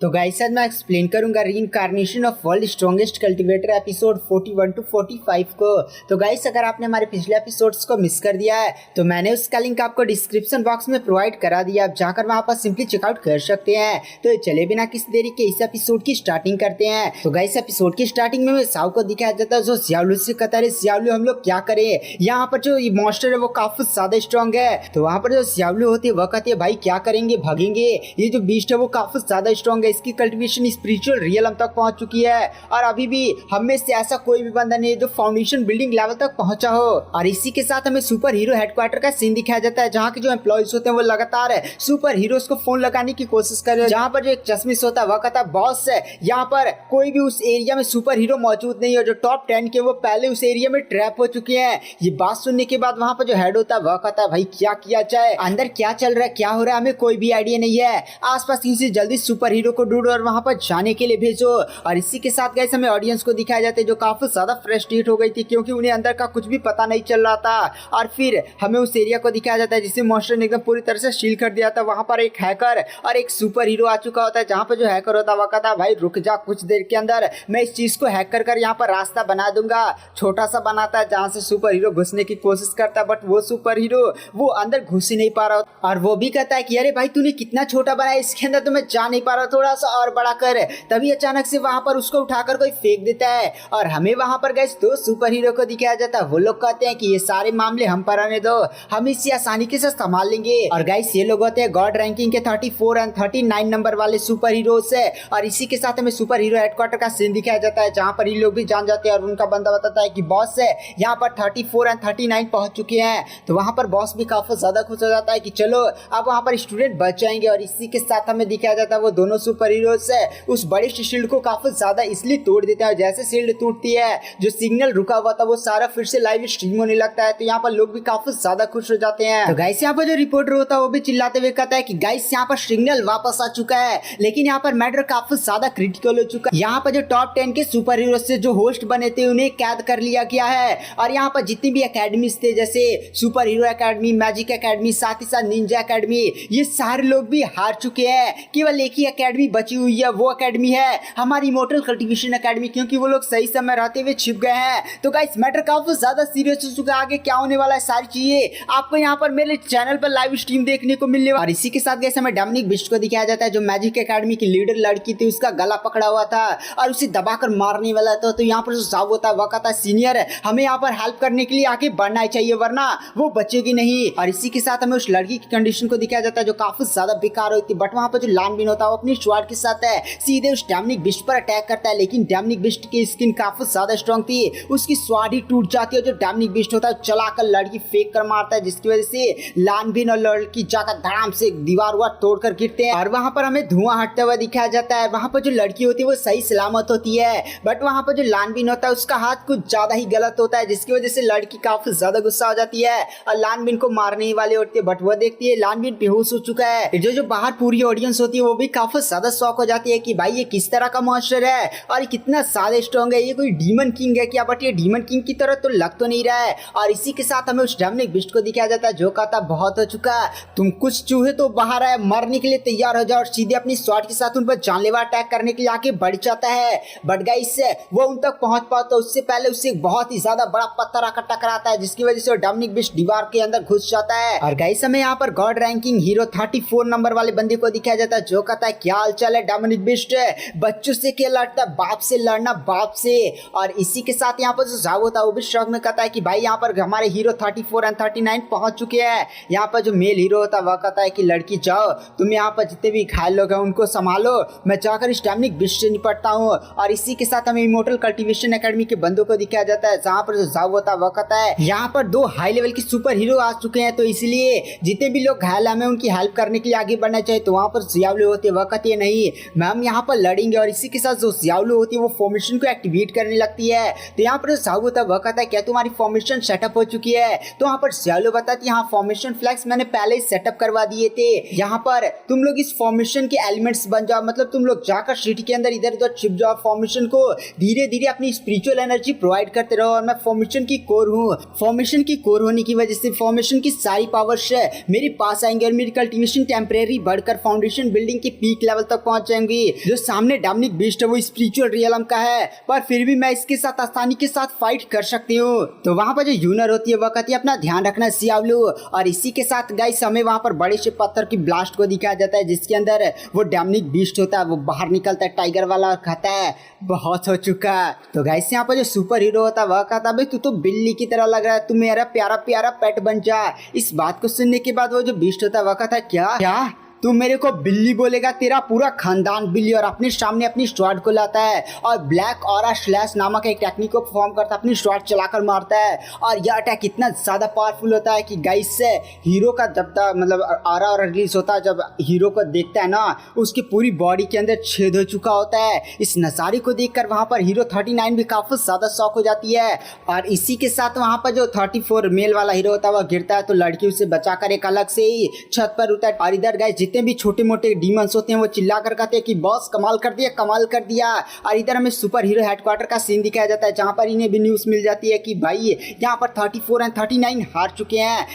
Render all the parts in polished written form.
तो गाइस आज मैं एक्सप्लेन करूंगा reincarnation of world strongest cultivator episode 41 to 45 को। तो गाइस अगर आपने हमारे पिछले एपिसोड्स को मिस कर दिया है तो मैंने उसका लिंक आपको डिस्क्रिप्शन बॉक्स में प्रोवाइड करा दिया, आप जाकर वहां पर सिंपली चेकआउट कर सकते हैं। तो चले बिना किसी देरी के इस एपिसोड की स्टार्टिंग करते हैं। तो गाइस एपिसोड की स्टार्टिंग में साव को दिखाया जाता है जो सियावलू से कहता है सियावलू हम लोग क्या करें, यहाँ पर जो मॉन्स्टर है वो काफी ज्यादा स्ट्रॉन्ग है। तो वहाँ पर जो सियावलू होती है वह कहती है भाई क्या करेंगे, भागेंगे, ये जो बीस्ट है वो काफी ज्यादा स्ट्रॉन्ग है, इसकी कल्टीवेशन स्पिरिचुअल रियलम तक पहुंच चुकी है और अभी भी हम में से ऐसा कोई भी बंदा नहीं है जो फाउंडेशन बिल्डिंग लेवल तक पहुंचा हो। और इसी के साथ हमें सुपर हीरो हेडक्वार्टर का सीन दिखाया जाता है जहाँ के जो एम्प्लॉइज होते हैं वो लगातार सुपर हीरोज को फोन लगाने की कोशिश कर रहे हैं। जहाँ पर जो एक चश्मिश होता है वह कहता है बॉस यहाँ पर कोई भी उस एरिया में सुपर हीरो मौजूद नहीं है, जो टॉप 10 के वो पहले उस एरिया में ट्रैप हो चुके हैं। ये बात सुनने के बाद वहाँ पर जो हेड होता है वह कहता है भाई क्या किया जाए, अंदर क्या चल रहा है, क्या हो रहा है, हमें कोई भी आइडिया नहीं है, आसपास कहीं से जल्दी सुपर हीरो को ढूंढो और वहाँ पर जाने के लिए भेजो। और इसी के साथ गाइस हमें ऑडियंस को दिखाया जाता है जो काफी ज्यादा फ्रस्ट्रेट हो गई थी क्योंकि उन्हें अंदर का कुछ भी पता नहीं चल रहा था। और फिर हमें उस एरिया को दिखाया जाता है जिसे मॉन्स्टर ने एकदम पूरी तरह से सील कर दिया था। वहां पर एक हैकर और एक सुपर हीरो आ चुका होता है। जहां पर जो हैकर होता है वह कहता है भाई रुक जा, कुछ देर के अंदर मैं इस चीज को हैक कर यहाँ पर रास्ता बना दूंगा। छोटा सा बनाता है जहां से सुपर हीरो घुसने की कोशिश करता है बट वो सुपर हीरो वो अंदर घुस ही नहीं पा रहा और वो भी कहता है कि अरे भाई तूने कितना छोटा बनाया, इसके अंदर तो मैं जा नहीं पा रहा, थोड़ा सा और बड़ा कर। तभी अचानक से वहां पर उसको उठाकर कोई फेंक देता है और हमें वहां पर गए दो सुपर हीरो को दिखाया जाता है। वो लोग कहते हैं कि ये सारे मामले हम पर आने दो, हम इसे आसानी के साथ संभाल लेंगे। और गाइस ये लोग होते हैं गॉड रैंकिंग के 34 और 39 नंबर वाले सुपर हीरोज है। और इसी के साथ हमें सुपर हीरो हेडक्वार्टर का सीन दिखाया जाता है जहां पर ये लोग भी जान जाते हैं और उनका बंदा बताता है कि बॉस है यहाँ पर 34 और 39 पहुंच चुके हैं। तो वहां पर बॉस भी काफी ज्यादा खुश हो जाता है कि चलो अब वहां पर स्टूडेंट बच जाएंगे। और इसी के साथ हमें दिखाया जाता है वो दोनों सुपर हीरोज है उस बड़े शील्ड को काफी ज्यादा इसलिए तोड़ देता है। जैसे शील्ड टूटती है जो सिग्नल रुका हुआ था वो सारा फिर से लाइव स्ट्रीम होने लगता है। तो यहाँ पर लोग भी काफी ज्यादा खुश हो जाते हैं। तो गाइस यहाँ पर जो रिपोर्टर होता है वो भी चिल्लाते हुए कहता है कि गाइस यहाँ पर सिग्नल वापस आ चुका है, लेकिन यहाँ पर मैटर काफी ज्यादा क्रिटिकल हो चुका है। यहाँ पर जो टॉप 10 के सुपर हीरो से जो होस्ट बने थे उन्हें कैद कर लिया गया है। और यहाँ पर जितनी भी अकेडमीज थे जैसे super hero academy, magic academy, साथ ही साथ निंजा अकेडमी, ये सारे लोग भी हार चुके हैं। केवल एक ही अकेडमी बची हुई है, वो अकेडमी है हमारी इमॉर्टल कल्टीवेशन अकेडमी, क्योंकि वो लोग सही समय रहते हुए छिप गए हैं। तो गाइस मैटर काफी ज्यादा सीरियस हो चुका है, आगे क्या होने वाला है सारी चीजें आपको यहाँ पर मेरे चैनल पर लाइव स्ट्रीम देखने को मिलने वाला। और इसी के साथ गाइस हमें डोमिनिक बिस्ट को दिखाया जाता है जो मैजिक अकेडमी की लीडर लड़की थी, उसका गला पकड़ा हुआ था और उसे दबाकर मारने वाला था। तो यहाँ पर जो साव होता है वह कहता है सीनियर हमें यहाँ पर हेल्प करने के लिए आगे बढ़ना चाहिए वरना वो बचेगी नहीं। और इसी के साथ हमें उस लड़की की कंडीशन को दिखाया जाता है जो काफी ज्यादा बेकार होती है। बट वहाँ पर जो लानबिन होता है वो अपनी स्वॉर्ड के साथ है सीधे उस डोमिनिक बिस्ट पर अटैक करता है, लेकिन डोमिनिक बिस्ट की स्किन काफी ज्यादा स्ट्रॉन्ग थी, उसकी स्वॉर्ड ही टूट जाती है। जो डोमिनिक बिस्ट होता है चलाकर लड़की फेंक कर मारता है जिसकी वजह से लानबिन और लड़की जाकर धड़ाम से दीवार हुआ तोड़कर गिरते हैं। और वहाँ पर हमें धुआं हटता हुआ दिखाया जाता है। वहाँ पर जो लड़की होती है वो सही सलामत होती है बट वहाँ पर जो लानबिन होता है उसका हाथ कुछ ज्यादा ही गलत होता है जिसकी वजह से लड़की काफी ज्यादा गुस्सा हो जाती है और लानबिन को मारने ही वाले होते हैं। बट वो देखती है लानबिन बेहोश हो चुका है। जो बाहर पूरी ऑडियंस होती है वो भी काफी ज्यादा शॉक हो जाती है कि भाई ये किस तरह का मॉन्स्टर है और कितना ज्यादा स्ट्रॉन्ग है, ये कोई डीमन किंग है क्या, बट ये डीमन किंग की तरह तो लग तो नहीं रहा है। और इसी के साथ हमें उस डोमिनिक बिस्ट को दिखाया जाता है जो कहता बहुत हो चुका, तुम कुछ चूहे तो बाहर आए, मरने के लिए तैयार हो जाओ और सीधे अपनी स्वॉर्ड के साथ उन पर जानलेवा अटैक करने के लिए आगे बढ़ जाता है। बट गाइस वो उन तक पहुंच पाता उससे पहले उससे बहुत ही ज्यादा बड़ा पत्थर आकर टकराता है जिसकी वजह से डोमिनिक बिस्ट दीवार के अंदर घुस जाता है। और गाइस हमें यहाँ पर गॉड रैंकिंग हीरो 34 नंबर वाले बंदे को दिखाया जाता है जो कहता है क्या हाल चाल है डोमिनिक बिस्ट, बच्चों से क्या लड़ता, बाप से लड़ना बाप से। और इसी के साथ यहाँ पर जो जाओ होता है वो भी शौक में कहता है कि भाई यहाँ पर हमारे हीरो 34 और 39 पहुंच चुके हैं। यहाँ पर जो मेल हीरो होता है वह कहता है कि लड़की जाओ तुम यहाँ पर जितने भी घायल लोग हैं उनको संभालो, मैं जाकर इस डोमिनिक बिस्ट से निपटता हूँ। और इसी के साथ हमें इमॉर्टल कल्टीवेशन अकेडमी के बंदों को दिखाया जाता है जहाँ पर जो जाओ होता है वह कहता है यहाँ पर 2 हाई लेवल के सुपर हीरो आ चुके हैं तो इसलिए जितने भी लोग घायल हमें उनकी हेल्प करने के लिए आगे बढ़ना चाहिए। तो वहाँ पर सियावलू होती है वह कहती है नहीं मैम यहाँ पर लड़ेंगे। और इसी के साथ जो सियावलू होती है वो फॉर्मेशन को एक्टिवेट करने लगती है। तो यहाँ पर जो साहू होता है वह कहता है क्या तुम्हारी फॉर्मेशन सेटअप हो चुकी है। तो वहाँ पर सियावलू बताती है हाँ फॉर्मेशन फ्लैग्स मैंने पहले ही सेटअप करवा दिए थे, यहाँ पर तुम लोग इस फॉर्मेशन के एलिमेंट्स बन जाओ, मतलब तुम लोग जाकर सिटी के अंदर इधर उधर छिप जाओ, फॉर्मेशन को धीरे धीरे अपनी स्पिरिचुअल एनर्जी प्रोवाइड करते रहो। और मैं फॉर्मेशन की कोर हूँ, फॉर्मेशन की कोर होने की वजह से फॉर्मेशन की सारी पावर्स मेरे पास आएंगे और मेरी कल्टीवेशन टेम्परेरी बढ़कर फाउंडेशन बिल्डिंग के पीक लेवल तक पहुंच जाएंगी। जो सामने डैमनिक बीस्ट है वो स्पिरिचुअल रियलम का है, पर फिर भी मैं इसके साथ आसानी के साथ फाइट कर सकती हूँ। तो वहाँ पर जो यूनर होती है वह कहती है अपना ध्यान रखना सियावलू। और इसी के साथ गाइस हमें वहाँ पर बड़े से पत्थर की ब्लास्ट को दिखाया जाता है, जिसके अंदर वो डैमनिक बीस्ट होता है, वो बाहर निकलता है टाइगर वाला और कहता है बहुत हो चुका। तो गाइस यहाँ पर जो सुपर हीरो होता है वह कहता है भाई तू तो बिल्ली की तरह लग रहा है, तू मेरा प्यारा प्यारा पेट बन जा। इस बात को सुनने के बाद वो जो बीस्ट होता है वह कहता है क्या क्या तू मेरे को बिल्ली बोलेगा, तेरा पूरा खानदान बिल्ली। और अपने सामने अपनी स्वॉर्ड को लाता है और ब्लैक ऑरा स्लैश नामक एक टेक्निक को परफॉर्म करता है, अपनी स्वॉर्ड चलाकर मारता है। और यह अटैक इतना ज़्यादा पावरफुल होता है कि गाइस से हीरो का जब तक मतलब ऑरा और रिलीज होता है, जब हीरो को देखता है ना उसकी पूरी बॉडी के अंदर छेद हो चुका होता है। इस नज़ारे को देखकर वहाँ पर हीरो 39 भी काफ़ी ज़्यादा शॉक हो जाती है। और इसी के साथ वहाँ पर जो 34 मेल वाला हीरो होता है वह गिरता है, तो लड़की उसे बचाकर एक अलग से ही छत पर उतर। और इधर गाइस जितने भी छोटे मोटे डीमंस होते हैं वो चिल्ला कर कहते हैं कि बॉस कमाल कर दिया कमाल कर दिया। और इधर हमें सुपर हीरो हेडक्वार्टर का सीन दिखाया जाता है, जहां पर इन्हें भी न्यूज़ मिल जाती है कि भाई यहाँ पर 34 एंड 39 हार चुके हैं।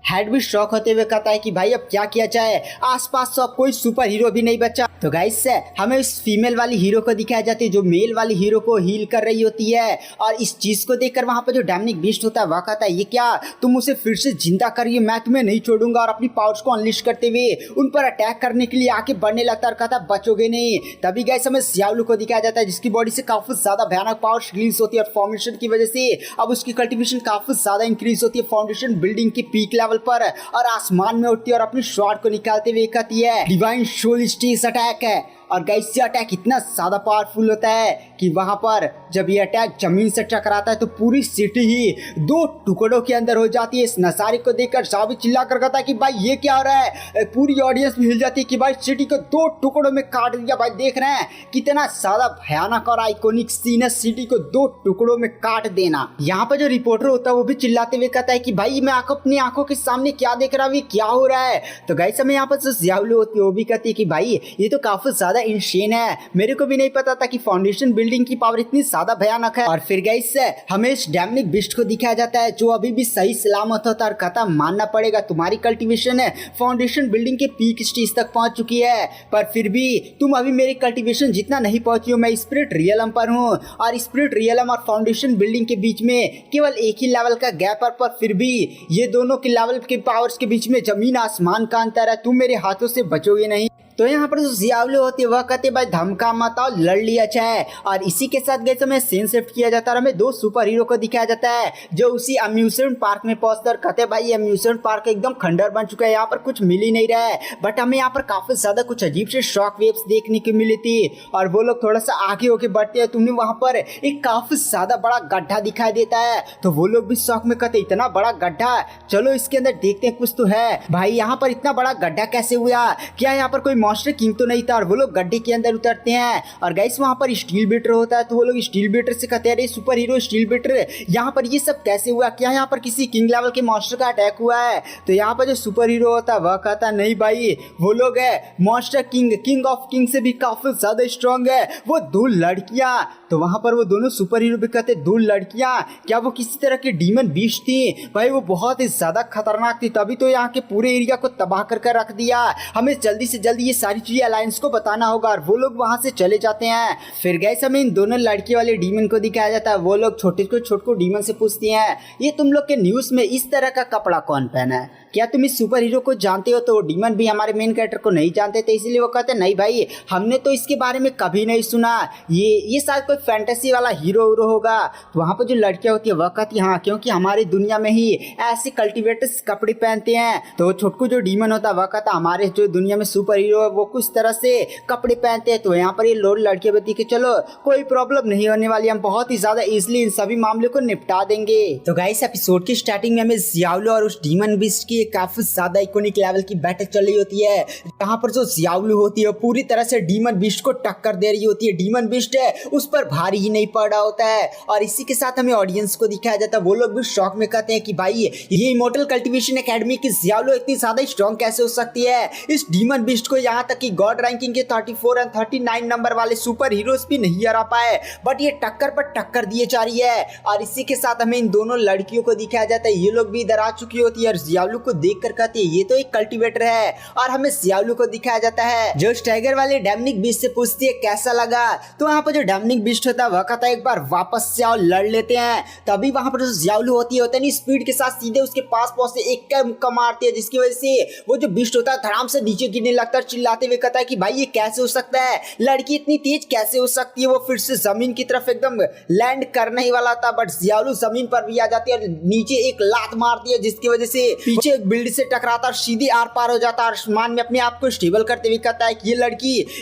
हेड भी शॉक होते हुए कहता है कि भाई अब क्या किया जाए, आसपास तो अब कोई सुपर हीरो भी नहीं बचा। तो गाइस हमें इस फीमेल वाली हीरो को दिखाया जाती है जो मेल वाली हीरो को हील कर रही होती है। और इस चीज को देखकर वहां पर जो डैमनिक बीस्ट होता है वह कहता है ये क्या तुम उसे फिर से जिंदा करिए, मैं तुम्हें नहीं छोड़ूंगा। और अपनी पावर्स को अनलिश करते हुए उन पर अटैक करने के लिए आके बढ़ने लगता है और कहता बचोगे नहीं। तभी गाइस हमें सियावलू को दिखाया जाता है जिसकी बॉडी से काफी ज्यादा भयानक पावर्स रिलीज होती है और फॉर्मेशन की वजह से अब उसकी कल्टीवेशन काफी ज्यादा इंक्रीज होती है फाउंडेशन बिल्डिंग की पीक लेवल पर, और आसमान में उठती है और अपनी स्वॉर्ड को निकालते हुए कहती है डिवाइन सोल स्टीज अटैक है। और गाइस ये अटैक इतना ज़्यादा पावरफुल होता है कि वहाँ पर जब ये अटैक जमीन से टकराता है तो पूरी सिटी ही 2 टुकड़ों के अंदर हो जाती है। इस नज़ारे को देखकर साबित चिल्ला कर कहता है कि भाई ये क्या हो रहा है। पूरी ऑडियंस भी हिल जाती है कि भाई सिटी को 2 टुकड़ों में काट दिया। भाई देख रहे हैं कितना ज़्यादा भयानक और आइकोनिक सीन है, सिटी को 2 टुकड़ों में काट देना। यहाँ पर जो रिपोर्टर होता है वो भी चिल्लाते हुए कहता है कि भाई मैं अपनी आंखों के सामने क्या देख रहा हूँ, ये क्या हो रहा है। तो गाइस हमें यहाँ पर जो सियावलू होती है वो भी कहती है कि भाई ये तो काफी ज्यादा इंसेन है, मेरे को भी नहीं पता था कि फाउंडेशन बिल्डिंग की पावर इतनी ज्यादा भयानक है। और फिर गाइस हमें इस डैमनिक बीस्ट को दिखाया जाता है जो अभी भी सही सलामत होता है और कहता मानना पड़ेगा तुम्हारी कल्टीवेशन फाउंडेशन बिल्डिंग के पीक स्टेज तक पहुंच चुकी है, पर फिर भी तुम अभी मेरी कल्टीवेशन जितना नहीं पहुंची हो। मैं स्पिरिट रियलम पर हूँ और स्पिरिट रियलम और फाउंडेशन बिल्डिंग के बीच में केवल एक ही लेवल का गैप है, पर फिर भी ये दोनों के लेवल के पावर्स के बीच में जमीन आसमान का अंतर है, तुम मेरे हाथों से बचोगे नहीं। तो यहाँ पर जो सियावलू होती है वह कहते भाई धमका मत आओ, लड़ लिया जाए। और इसी के साथ गए तो हमें सीन शिफ्ट किया जाता है और हमें 2 सुपर हीरो को दिखाया जाता है जो उसी अम्यूजमेंट पार्क में पहुंचते और कहते भाई अम्यूजमेंट पार्क एकदम खंडर बन चुका है, यहाँ पर कुछ मिल ही नहीं रहा है। बट हमें यहाँ पर काफी ज्यादा कुछ अजीब से शॉक वेव्स देखने को मिली थी और वो लोग थोड़ा सा आगे होके बढ़ते हैं, तुमने वहां पर एक काफी ज्यादा बड़ा गड्ढा दिखाई देता है। तो वो लोग भी शौक में कहते इतना बड़ा गड्ढा, चलो इसके अंदर देखते हैं कुछ तो है। भाई यहाँ पर इतना बड़ा गड्ढा कैसे हुआ, क्या यहाँ पर कोई मॉन्स्टर किंग तो नहीं था। और वो लोग गड्ढे के अंदर उतरते हैं और गाइस वहां पर स्टील बीटर होता है, तो वो लोग स्टील बीटर से कहते हैं अरे सुपर हीरो स्टील बीटर यहाँ पर ये सब कैसे हुआ, क्या यहाँ पर किसी किंग लेवल के मॉन्स्टर का अटैक हुआ है। तो यहाँ पर जो सुपर हीरो होता है वह कहता नहीं भाई वो लोग है मॉन्स्टर किंग ऑफ किंग से भी काफी ज्यादा स्ट्रॉन्ग है, वो 2 लड़कियां। तो वहां पर वो दोनों सुपर हीरो भी कहते 2 लड़कियां, क्या वो किसी तरह की डीमन बीस्ट थी। भाई वो बहुत ही ज्यादा खतरनाक थी, तभी तो यहाँ के पूरे एरिया को तबाह कर रख दिया। हमें जल्दी से जल्दी ये सारी चीजें अलायंस को बताना होगा। और वो लोग वहां से चले जाते हैं। फिर गैस हमें इन दोनों लड़की वाले डीमन को दिखाया जाता है, वो लोग छोटे को डीमन से पूछती हैं ये तुम लोग के न्यूज में इस तरह का कपड़ा कौन पहना है, क्या तुम इस सुपर हीरो को जानते हो। तो डीमन भी हमारे मेन कैरेक्टर को नहीं जानते थे, इसीलिए वो कहते नहीं भाई हमने तो इसके बारे में कभी नहीं सुना, ये शायद कोई फैंटेसी वाला हीरो होगा। तो वहाँ पर जो लड़कियां होती है वह कहती हाँ क्योंकि हमारी दुनिया में ही ऐसे कल्टिवेटर्स कपड़े पहनते हैं। तो छोटकू जो डीमन होता है वह कहता हमारे जो दुनिया में सुपर हीरो है वो कुछ तरह से कपड़े पहनते हैं। तो यहाँ पर ये लोग लड़कियां बताती कि चलो कोई प्रॉब्लम नहीं होने वाली, हम बहुत ही ज्यादा इजिली इन सभी मामलों को निपटा देंगे। तो गाइस एपिसोड की स्टार्टिंग में हमें जियावलू और उस डीमन बीस्ट की काफी ज्यादा इकोनिक लेवल की बैटल चल रही होती है, जहाँ पर जो जियावलू होती है पूरी तरह से डीमन बीस्ट को टक्कर दे रही होती है। डीमन बीस्ट है उस पर भारी ही नहीं पड़ रहा होता है। और इसी के साथ हमें ऑडियंस को दिखाया जाता है, वो लोग भी शॉक में कहते हैं कि भाई ये इमोर्टल कल्टीवेशन एकेडमी की जियावलू इतनी ज्यादा स्ट्रॉन्ग कैसे हो सकती है, इस डीमन बीस्ट को यहाँ तक कि गॉड रैंकिंग के 34 और 39 नंबर वाले सुपर हीरोज भी नहीं हरा पाए, बट ये टक्कर पर टक्कर दिए जा रही है। और इसी के साथ हमें इन दोनों लड़कियों को दिखाया जाता है, ये लोग भी इधर आ चुकी होती है और जियालू को देख कर कहती है ये तो एक कल्टीवेटर है। और हमें जियालू को दिखाया जाता है जो टाइगर वाले डैमनिक बीस्ट से पूछती है कैसा लगा, तो वहाँ पर जो डैमनिक बीस्ट होता है वह कहता है एक बार वापस से आओ लड़ लेते हैं। तभी वहाँ पर जो जियालू होती है नहीं स्पीड के साथ सीधे उसके पास पहुंचते एक का मुक्का मारती है, जिसकी वजह से वो जो बीस्ट होता है धड़ाम से नीचे गिरने लगता है, चिल्लाते हुए कहता है कि भाई ये कैसे हो सकता है, लड़की इतनी तेज कैसे हो सकती है। वो फिर से जमीन की तरफ एकदम लैंड करने ही वाला था, बट जियालू जमीन पर भी आ जाती है और नीचे एक लात मारती है, जिसकी वजह से पीछे एक बिल्डिंग से टकराता और सीधे आर पार हो जाता है। आसमान में अपने आप को स्टेबल करते हुए कहता है कि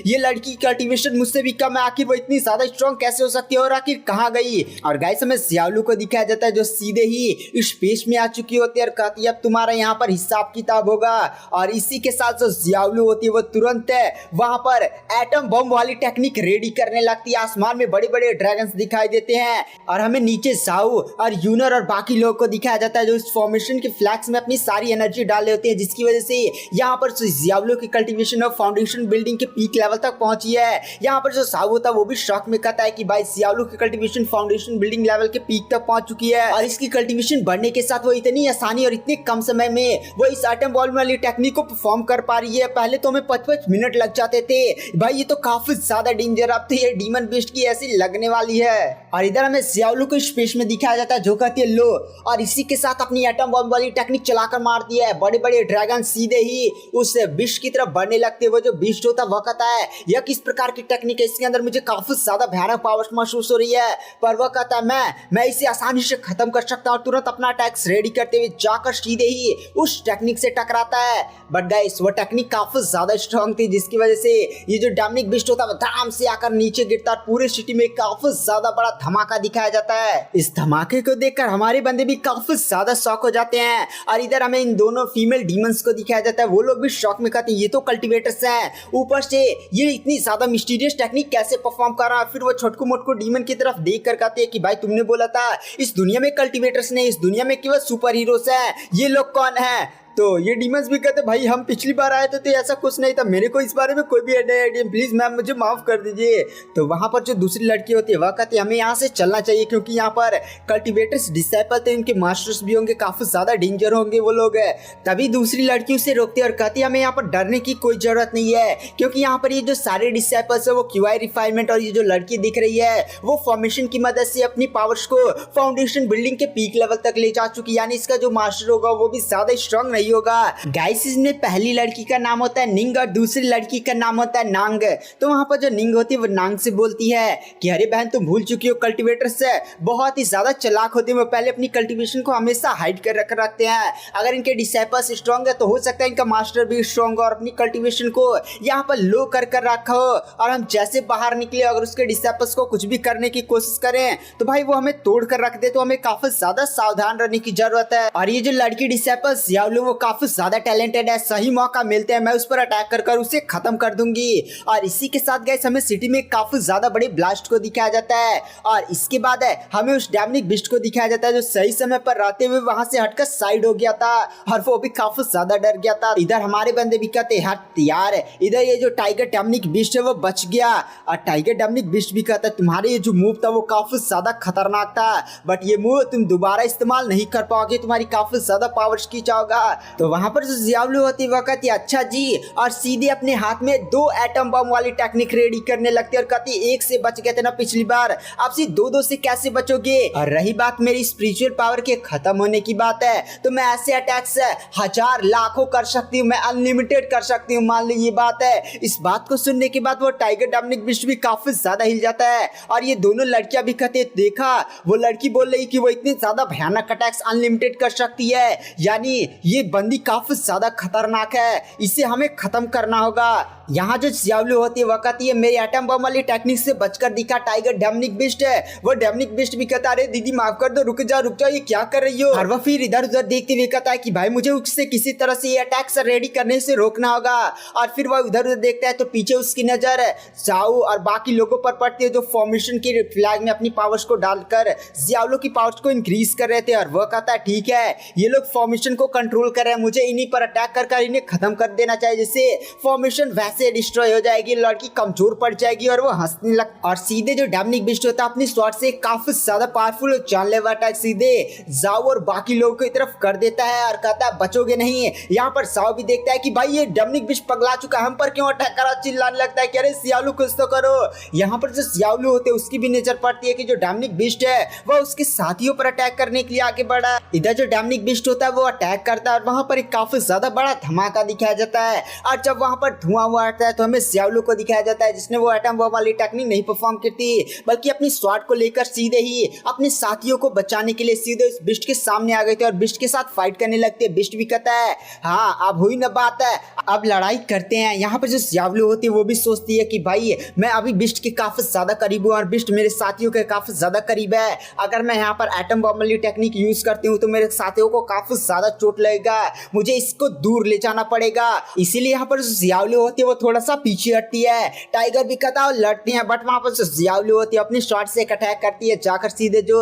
ये लड़की कल्टीवेशन मुझसे भी कम है, आखिर वो इतनी ज्यादा स्ट्रॉन्ग कैसे हो सकती है और आखिर कहाँ गई। और गाइस हमें जियालू को दिखाया जाता है जो सीधे ही स्पेस में आ चुकी होती है और कहती है अब तुम्हारा यहाँ पर हिसाब किताब होगा। और इसी के साथ जो जियालू होती है वो तुरंत वहां पर एटम बम वाली टेक्निक रेडी करने लगती है। आसमान में बड़े बड़े ड्रैगन्स दिखाई देते हैं और हमें नीचे साउ और यूनर और बाकी लोग को दिखाया जाता है जो इस फॉर्मेशन के फ्लैग्स में अपनी सारी एनर्जी डाले होते हैं, जिसकी वजह से यहाँ पर जियालू की कल्टीवेशन और फाउंडेशन बिल्डिंग के पीक लेवल तक पहुंची है। यहाँ पर जो साउ होता है वो भी शॉक में कहता है कि भाई जियालू की कल्टीवेशन फाउंडेशन बिल्डिंग लेवल के पीक तक पहुंच चुकी है और इसकी कल्टीवेशन बढ़ने के साथ वो इतनी आसानी और इतने कम समय में वो इस एटम बॉम्ब वाली टेक्निक को परफॉर्म कर पा रही है। पहले तो हमें 5-5 मिनट लग जाते थे भाई, ये तो काफी ज्यादा डेंजर, अब तो ये डीमन बीस्ट की ऐसी लगने वाली है। और इधर हमें जियालू को स्पेस में दिखाया जाता है जो कहती है लो, और इसी के साथ अपनी एटम बॉम्ब वाली टेक्निक चलाकर मारती है। बड़े बड़े ड्रैगन सीधे ही उस बिस्ट की तरफ बढ़ने लगते हैं। वो जो बिस्ट होता है वह कहता है यह किस प्रकार की टेक्निक है, इसके अंदर मुझे काफी ज्यादा भयानक पावर महसूस हो रही है। पर वह कहता है मैं इसे आसानी से खत्म कर सकता हूँ। तुरंत अपना अटैक्स रेडी करते हुए जाकर सीधे ही उस टेक्निक से टकराता है। बट गाइस वो टेक्निक काफी ज्यादा स्ट्रॉन्ग थी, जिसकी वजह से ये जो डैमनिक बिस्ट होता है धड़ाम से आकर नीचे गिरता है। पूरे सिटी में काफी ज्यादा बड़ा धमाका दिखाया जाता है। इस धमाके को देखकर हमारे बंदे भी काफी ज्यादा शॉक हो जाते हैं। और इधर हमें इन दोनों फीमेल डीमंस को दिखाया जाता है, वो लोग भी शॉक में कहते हैं ये तो कल्टीवेटर्स हैं, ऊपर से ये इतनी ज्यादा मिस्टीरियस टेक्निक कैसे परफॉर्म कर रहा है। फिर वो छोटकू मोटकू डीमन की तरफ देख कर कहते हैं कि भाई तुमने बोला था इस दुनिया में कल्टीवेटर्स नहीं, इस दुनिया में केवल सुपर हीरोज हैं, ये लोग कौन है। तो ये डीमंस भी कहते भाई हम पिछली बार आए थे तो ऐसा कुछ नहीं था, मेरे को इस बारे में कोई भी आइडिया, प्लीज मैम मुझे माफ कर दीजिए। तो वहां पर जो दूसरी लड़की होती है वह कहती है हमें यहाँ से चलना चाहिए, क्योंकि यहाँ पर कल्टीवेटर्स डिसाइपल थे, उनके मास्टर्स भी होंगे, काफी ज्यादा डेंजर होंगे वो लोग। तभी दूसरी लड़कियों से रोकती है और कहती है हमें यहाँ पर डरने की कोई जरूरत नहीं है, क्योंकि यहाँ पर ये जो सारे डिसाइपल्स है वो क्यूआई रिफाइनमेंट और ये जो लड़की दिख रही है वो फॉर्मेशन की मदद से अपनी पावर्स को फाउंडेशन बिल्डिंग के पीक लेवल तक ले जा चुकी, यानी इसका जो मास्टर होगा वो भी ज्यादा स्ट्रॉन्ग नहीं होगा। गाइस इसमें पहली लड़की का नाम होता है निंग और दूसरी लड़की का नाम होता है नांग। तो वहां पर जो निंग होती है वो नांग से बोलती है कि अरे बहन तुम भूल चुकी हो कल्टीवेटर से बहुत ही ज्यादा चालाक होते हैं, वो पहले अपनी कल्टीवेशन को हमेशा हाइड कर रखते हैं। अगर इनके डिसाइपल्स स्ट्रॉन्ग है तो हो सकता है इनका मास्टर भी स्ट्रॉन्ग और अपनी कल्टीवेशन को यहाँ पर लो कर रखा हो, और हम जैसे बाहर निकले अगर उसके डिसाइपल्स को कुछ भी करने की कोशिश करें तो भाई वो हमें तोड़ कर रख दे, तो हमें काफी ज्यादा सावधान रहने की जरूरत है। और ये जो लड़की डिसाइपल्स यावलू वो काफी ज्यादा टैलेंटेड है, सही मौका मिलते हैं मैं उस पर अटैक कर उसे खत्म कर दूंगी। और इसी के साथ गाइस हमें सिटी में काफी ज्यादा बड़े ब्लास्ट को दिखाया जाता है, और इसके बाद है हमें उस डैमनिक बिस्ट को दिखाया जाता है जो सही समय पर रहते हुए वहां से हटकर साइड हो गया था और वो भी काफी ज्यादा डर गया था। इधर हमारे बंदे भी कहते हट यार, इधर ये जो टाइगर डैमनिक बिस्ट है वो बच गया, और टाइगर डैमनिक बिस्ट भी कहता है तुम्हारे ये जो मूव था वो काफी ज्यादा खतरनाक था, बट ये मूव तुम दोबारा इस्तेमाल नहीं कर पाओगे, तुम्हारी काफी ज्यादा पावर्स खींचा होगा। तो वहां पर जो जियावलू होती है वो कहती है अच्छा जी, और सीधे अपने हाथ में 2 एटम बम वाली टेक्निक रेडी करने लगती है और कहती है एक से बच गए थे ना पिछली बार, अब से 2-2 से कैसे बचोगे। और रही बात मेरी स्पिरिचुअल पावर के खत्म होने की बात है तो मैं ऐसे अटैक्स हजार लाखों कर सकती हूँ, मैं अनलिमिटेड कर सकती हूँ, मान ली ये बात है। इस बात को सुनने के बाद वो टाइगर डैमनिक बिस्ट भी काफी ज्यादा हिल जाता है, और ये दोनों लड़कियां भी कहते देखा वो लड़की बोल रही कि वो इतनी ज्यादा भयानक अटैक्स अनलिमिटेड कर सकती है, यानी ये बंदी काफी ज्यादा खतरनाक है, इसे हमें खत्म करना होगा। यहाँ जो जियावलू होती है वह कहती है मेरी एटम बम वाली टेक्निक से बचकर दिखा टाइगर डैमनिक बिस्ट है। वो डैमनिक बिस्ट भी कहता अरे दीदी माफ कर दो, रुक जाओ ये क्या कर रही हो। और वह फिर इधर उधर देखते हुए कहता है कि भाई मुझे उससे किसी तरह से ये अटैक रेडी करने से रोकना होगा। और फिर वह उधर उधर देखता है तो पीछे उसकी नजर साउ और बाकी लोगों पर पड़ती है जो फॉर्मेशन के फ्लैग में अपनी पावर्स को डालकर जियावलू की पावर्स को इंक्रीज कर रहे थे। और वह कहता है ठीक है ये लोग फॉर्मेशन को कंट्रोल कर रहे हैं, मुझे इन्हीं पर अटैक कर इन्हें खत्म कर देना चाहिए, जिससे फॉर्मेशन वैसे डिस्ट्रॉय हो जाएगी, लड़की कमजोर पड़ जाएगी और वो हंसने लग। और सीधे जो डैमनिक बिस्ट होता है अपनी स्वॉर्ड से काफी ज्यादा पावरफुल और जानलेवा अटैक सीधे जाओ और बाकी लोगों की तरफ कर देता है और कहता है बचोगे नहीं। यहाँ पर साओ भी देखता है कि भाई ये डैमनिक बिस्ट पगला चुका है, हम पर क्यों अटैक करा, चिल्लाने लगता है कि अरे सियालू कुछ तो करो। यहाँ पर जो सियालू होते हैं उसकी भी नजर पड़ती है कि जो डैमनिक बिस्ट है वह उसके साथियों पर अटैक करने के लिए आगे बढ़ा। इधर जो डैमनिक बिस्ट होता है वो अटैक करता है और वहां पर एक काफी ज्यादा बड़ा धमाका दिखाया जाता है। और जब वहां पर धुआं हुआ आता है तो हमें सियालू को दिखाया जाता है जिसने वो एटम बम वाली टेक्निक नहीं परफॉर्म करती, बल्कि अपनी स्वॉर्ड को लेकर सीधे ही अपने साथियों को बचाने के लिए सीधे उस बिस्ट के सामने आ गए थे और बिस्ट के साथ फाइट करने लगते हैं। बिस्ट भी कहता है हाँ अब हुई ना बात है, अब लड़ाई करते हैं। यहाँ पर जो सियालू होती है वो भी सोचती है कि भाई मैं अभी बिस्ट के काफी ज्यादा करीब हूँ और बिस्ट मेरे साथियों के काफी ज्यादा करीब है, अगर मैं यहाँ पर एटम बम वाली टेक्निक यूज करती हूँ तो मेरे साथियों को काफी ज्यादा चोट लगेगा, मुझे इसको दूर ले जाना पड़ेगा। इसीलिए यहाँ पर जो सियालू होती है वो थोड़ा सा पीछे हटती है। टाइगर भी कहता है लड़ती है, बट वहां पर जो सियालू होती है अपनी शॉट से एक अटैक करती है जाकर सीधे जो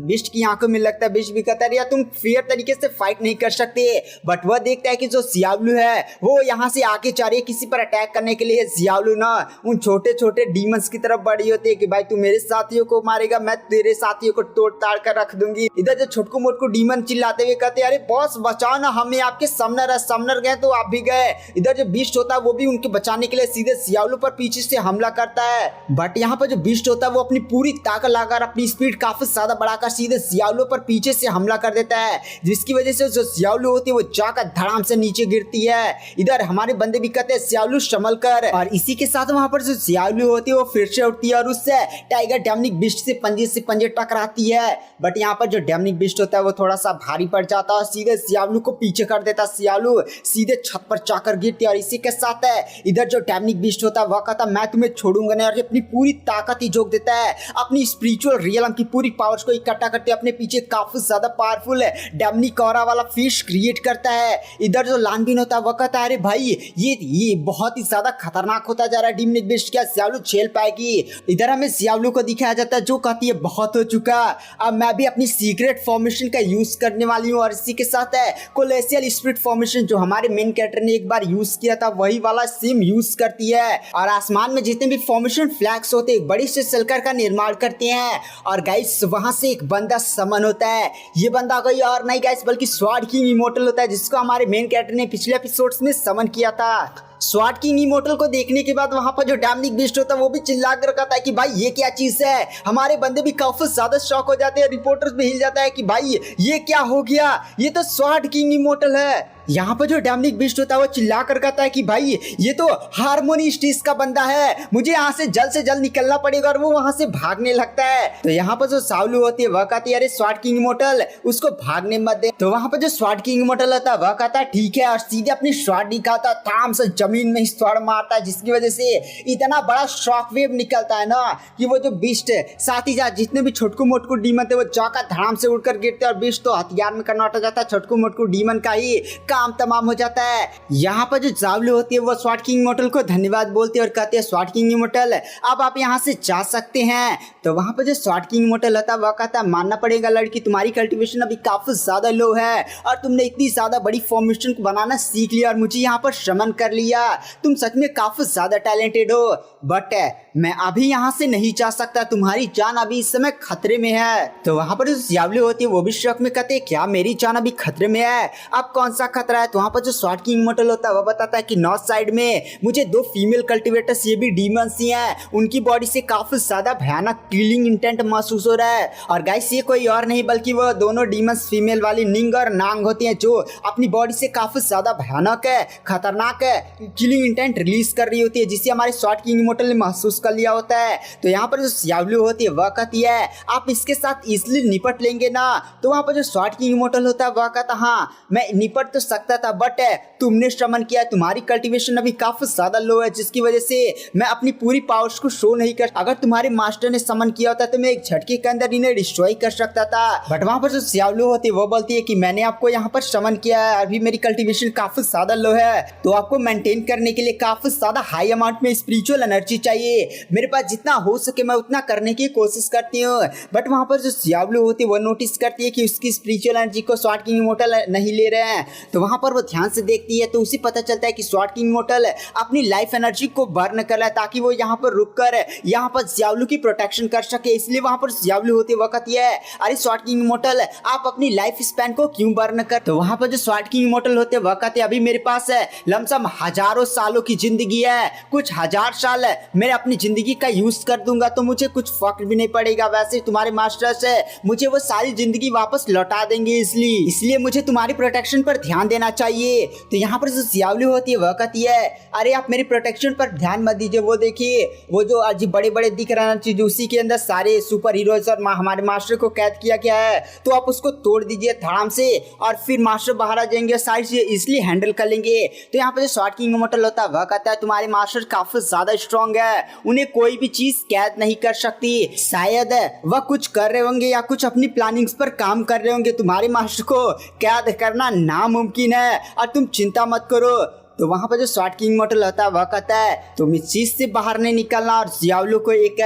बिस्ट की आंखों में लगता है। बिस्ट भी कहता है यार तुम फेयर तरीके से फाइट नहीं कर सकते, बट वह देखता है कि जो सियालू है वो यहाँ से आगे जा रही है किसी पर अटैक करने के लिए। सियालू ना उन छोटे छोटे डीमंस की तरफ बढ़ी होती है कि भाई तू मेरे साथियों को मारेगा, मैं तेरे साथियों को तोड़ ताड़ कर रख दूंगी। इधर जो छोटकू मोटकू डीमन चिल्लाते हुए कहते हैं अरे बॉस बचाओ ना, हमें आपके समनर है, समनर गए तो आप भी गए। इधर जो बिस्ट होता है वो भी उनके बचाने के लिए सीधे सियालू पर पीछे से हमला करता है, बट यहाँ पर जो बिस्ट होता है वो अपनी पूरी ताकत लगाकर अपनी स्पीड काफी ज्यादा बढ़ाकर सीधे सियालू पर पीछे से हमला कर देता है, जिसकी वजह से जो सियालू होती है वो जाकर धड़ाम से नीचे गिरती है। इधर हमारे बंदे भी कहते हैं सियालू संभल कर, और इसी के साथ वहां पर जो सियालू होती है वो फिर से उठती है और उससे टाइगर डैमनिक बिस्ट से पंजे टकराती है। बट यहाँ पर जो डैमनिक बिस्ट होता है वो थोड़ा सा भारी पड़ जाता है और सीधे सियालू को पीछे कर देता। सियालू सीधे छत पर जाकर गिरती है और इसी के साथ है इधर जो डैमनिक बिस्ट होता है वह कहता मैं तुम्हें छोड़ूंगा नहीं और अपनी पूरी ताकत ही झोंक देता है, अपनी स्पिरिचुअल रियलम की पूरी पावर्स को इकट्ठा करते अपने पीछे काफी ज्यादा पावरफुल डैमनिक ऑरा वाला फिश क्रिएट करता है। इधर जो लानबीन होता है वह कहता है अरे भाई ये बहुत ही ज्यादा खतरनाक होता जा रहा है, डैमनिक बिस्ट क्या सियालू झेल पाएगी। इधर हमें सियालू को दिखाया जाता है जो कहती है बहुत हो चुका, अब मैं भी अपनी सीक्रेट फॉर्मेशन का यूज करने वाली हूँ और इसी के साथ है कोलेसियल स्पिरिट फॉर्मेशन जो हमारे मेन कैरेक्टर ने एक बार यूज किया था वही वाला सेम यूज करती है और आसमान में जितने भी फॉर्मेशन फ्लैग्स होते हैं बड़ी से सलकर का निर्माण करते हैं। और गाइस वहां से एक बंदा समन होता है, ये बंदा कोई और नहीं गाइस बल्कि स्वॉर्ड किंग इमोर्टल होता है जिसको हमारे मेन कैरेक्टर ने पिछले एपिसोड्स में समन किया था। स्वॉर्ड किंग इमोर्टल को देखने के बाद वहां पर जो डैमनिक बिस्ट होता है वो भी चिल्ला कर कहता है कि भाई ये क्या चीज है। हमारे बंदे भी काफी ज्यादा शॉक हो जाते हैं, रिपोर्टर्स भी हिल जाता है कि भाई ये क्या हो गया, ये तो स्वॉर्ड किंग इमोर्टल है। यहाँ पर जो डैमनिक बिस्ट होता है वो चिल्ला कर कहता है कि भाई ये तो हार्मोनी स्टीज का बंदा है, मुझे यहाँ से जल्द निकलना पड़ेगा और वो वहां से भागने लगता है। तो यहाँ पर जो सावलू होती है वह कहती है अरे स्वॉर्ड किंग इमोर्टल उसको भागने मत दे। तो वहां पर जो स्वॉर्ड किंग इमोर्टल होता है वह कहता है ठीक है और सीधे अपनी स्वॉर्ड निकालता है, थाम से जमीन में स्वॉर्ड मारता है जिसकी वजह से इतना बड़ा शॉक वेव निकलता है ना कि वो जो बिस्ट साथ ही साथ जितने भी छोटकू मोटकू डीमन थे वो जाकर धड़ाम से उड़कर गिरते और बिस्ट तो हथियार में कन्वर्ट हो जाता है, छोटकू मोटकू डीमन का ही काम तमाम हो जाता है। यहाँ पर जो जावलू होती है वो स्वॉर्ड किंग इमोर्टल को धन्यवाद बोलती है और कहते हैं स्वॉर्ड किंग इमोर्टल अब आप यहाँ से जा सकते हैं। तो वहां पर जो स्वॉर्ड किंग इमोर्टल होता है वह कहता है मानना पड़ेगा लड़की तुम्हारी कल्टीवेशन अभी काफी ज्यादा लो है और तुमने इतनी ज्यादा बड़ी फॉर्मेशन को बनाना सीख लिया और मुझे यहाँ पर शमन कर लिया, तुम सच में काफी ज्यादा टैलेंटेड हो, बट मैं अभी यहाँ से नहीं जा सकता, तुम्हारी जान अभी इस समय खतरे में है। तो वहां पर जो सियावली होती है वो भी शौक में कहते हैं क्या मेरी जान अभी खतरे में है, अब कौन सा खतरा है। तो वहां पर जो स्वॉर्ड किंग इमोर्टल होता है वह बताता है कि नॉर्थ साइड में मुझे 2 फीमेल कल्टीवेटर्स ये भी डीमंस ही हैं, उनकी बॉडी से काफी ज्यादा भयानक किलिंग इंटेंट महसूस हो रहा है। और गाइस ये कोई और नहीं बल्कि वो दोनों डीमंस फीमेल वाली निंग और नांग होती हैं जो अपनी बॉडी से काफी ज्यादा भयानक है, खतरनाक है, किलिंग इंटेंट रिलीज कर रही होती है जिसे हमारे स्वॉर्ड किंग इमोर्टल ने महसूस कर लिया होता है। तो यहाँ पर जो सियावली होती है वह कहती है आप इसके साथ इजिली निपट लेंगे ना। तो वहां पर जो स्वॉर्ड किंग इमोर्टल होता है वह कहता हाँ मैं निपट तो सकता था, बट तुमने श्रमण किया, तुम्हारी कल्टीवेशन अभी काफी ज्यादा लो है जिसकी वजह से मैं अपनी पूरी पावर्स को शो नहीं कर, अगर तुम्हारे मास्टर ने समन किया होता तो मैं एक झटके के अंदर इन्हें डिस्ट्रॉय कर सकता था। बट वहां पर जो सियावलू होती है वो बोलती है कि मैंने आपको यहाँ पर समन किया है, अभी मेरी कल्टीवेशन काफी ज्यादा लो है, तो आपको मेंटेन करने के लिए काफी ज्यादा हाई अमाउंट में स्पिरिचुअल एनर्जी चाहिए, मेरे पास जितना हो सके मैं उतना करने की कोशिश करती हूँ। बट वहां पर जो सियावलू होती है वो नोटिस करती है कि उसकी स्पिरिचुअल एनर्जी को स्वॉर्ड किंग इमोर्टल नहीं ले रहे हैं। तो वहाँ पर वो ध्यान से देखती है तो उसे पता चलता है कि स्वॉर्ड किंग इमोर्टल अपनी लाइफ एनर्जी को बर्न कर रहा है ताकि वो यहाँ पर रुककर यहाँ पर ज़ियाओलू की प्रोटेक्शन कर सके। इसलिए वहाँ पर ज़ियाओलू होते वक्त ये है, अरे स्वॉर्ड किंग इमोर्टल आप अपनी लाइफ स्पैन को क्यों बर्न कर। तो वहाँ पर जो स्वॉर्ड किंग इमोर्टल होते वक्त अभी मेरे पास है लमसम हजारों सालों की जिंदगी है, कुछ हजार साल है, मैं अपनी जिंदगी का यूज कर दूंगा तो मुझे कुछ फर्क भी नहीं पड़ेगा। वैसे तुम्हारे मास्टर्स है मुझे वो सारी जिंदगी वापस लौटा देंगे, इसलिए मुझे तुम्हारी प्रोटेक्शन पर ध्यान देना चाहिए। तो यहाँ पर जो ज़ियाओलू होती है वह कहती है, अरे आप मेरी प्रोटेक्शन पर ध्यान मत दीजिए, वो देखिए वो जो अजीब बड़े बड़े दिख रहा है चीज उसी के अंदर सारे सुपर हीरोज और हमारे मास्टर को कैद किया गया है, तो आप उसको तोड़ दीजिए धड़ाम से और फिर मास्टर बाहर आ जाएंगे, सारी चीजें इसलिए हैंडल कर लेंगे। तो यहाँ पर जो स्वॉर्ड किंग इमोर्टल होता है वह कहता है तुम्हारे मास्टर काफी ज्यादा स्ट्रॉन्ग है, उन्हें कोई भी चीज कैद नहीं कर सकती, शायद वह कुछ कर रहे होंगे या कुछ अपनी प्लानिंग्स पर काम कर रहे होंगे, तुम्हारे मास्टर को कैद करना नामुमकिन है और तुम चिंता मत करो। तो वहाँ पर जो स्वॉर्ड किंग इमोर्टल होता है वह कहता है तुम इस चीज से बाहर नहीं निकलना और ज़ियाओलू को एक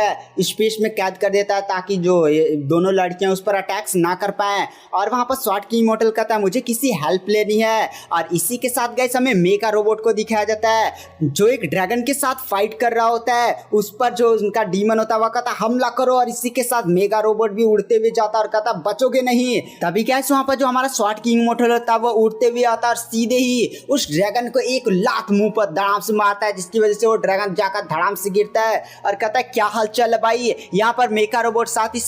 स्पेस में कैद कर देता है ताकि जो दोनों लड़कियां उस पर अटैक्स ना कर पाएं। और वहाँ पर स्वॉर्ड किंग इमोर्टल कहता है मुझे किसी हेल्प लेनी है। और इसी के साथ गाइस हमें मेगा रोबोट को दिखाया जाता है जो एक ड्रैगन के साथ फाइट कर रहा होता है, उस पर जो उनका डीमन होता है वह कहता है हमला करो, और इसी के साथ मेगा रोबोट भी उड़ते हुए जाता है और कहता है बचोगे नहीं। तभी गाइस वहाँ पर जो हमारा स्वॉर्ड किंग इमोर्टल होता है वो उड़ते हुए आता है और सीधे ही उस ड्रैगन को एक लात मुंह पर धड़ाम से मारता है, जिसकी वजह से वो ड्रैगन जाकर धड़ाम से गिरता है और कहता है क्या हालचाल है भाई। यहाँ पर मेका रोबोट साथ ही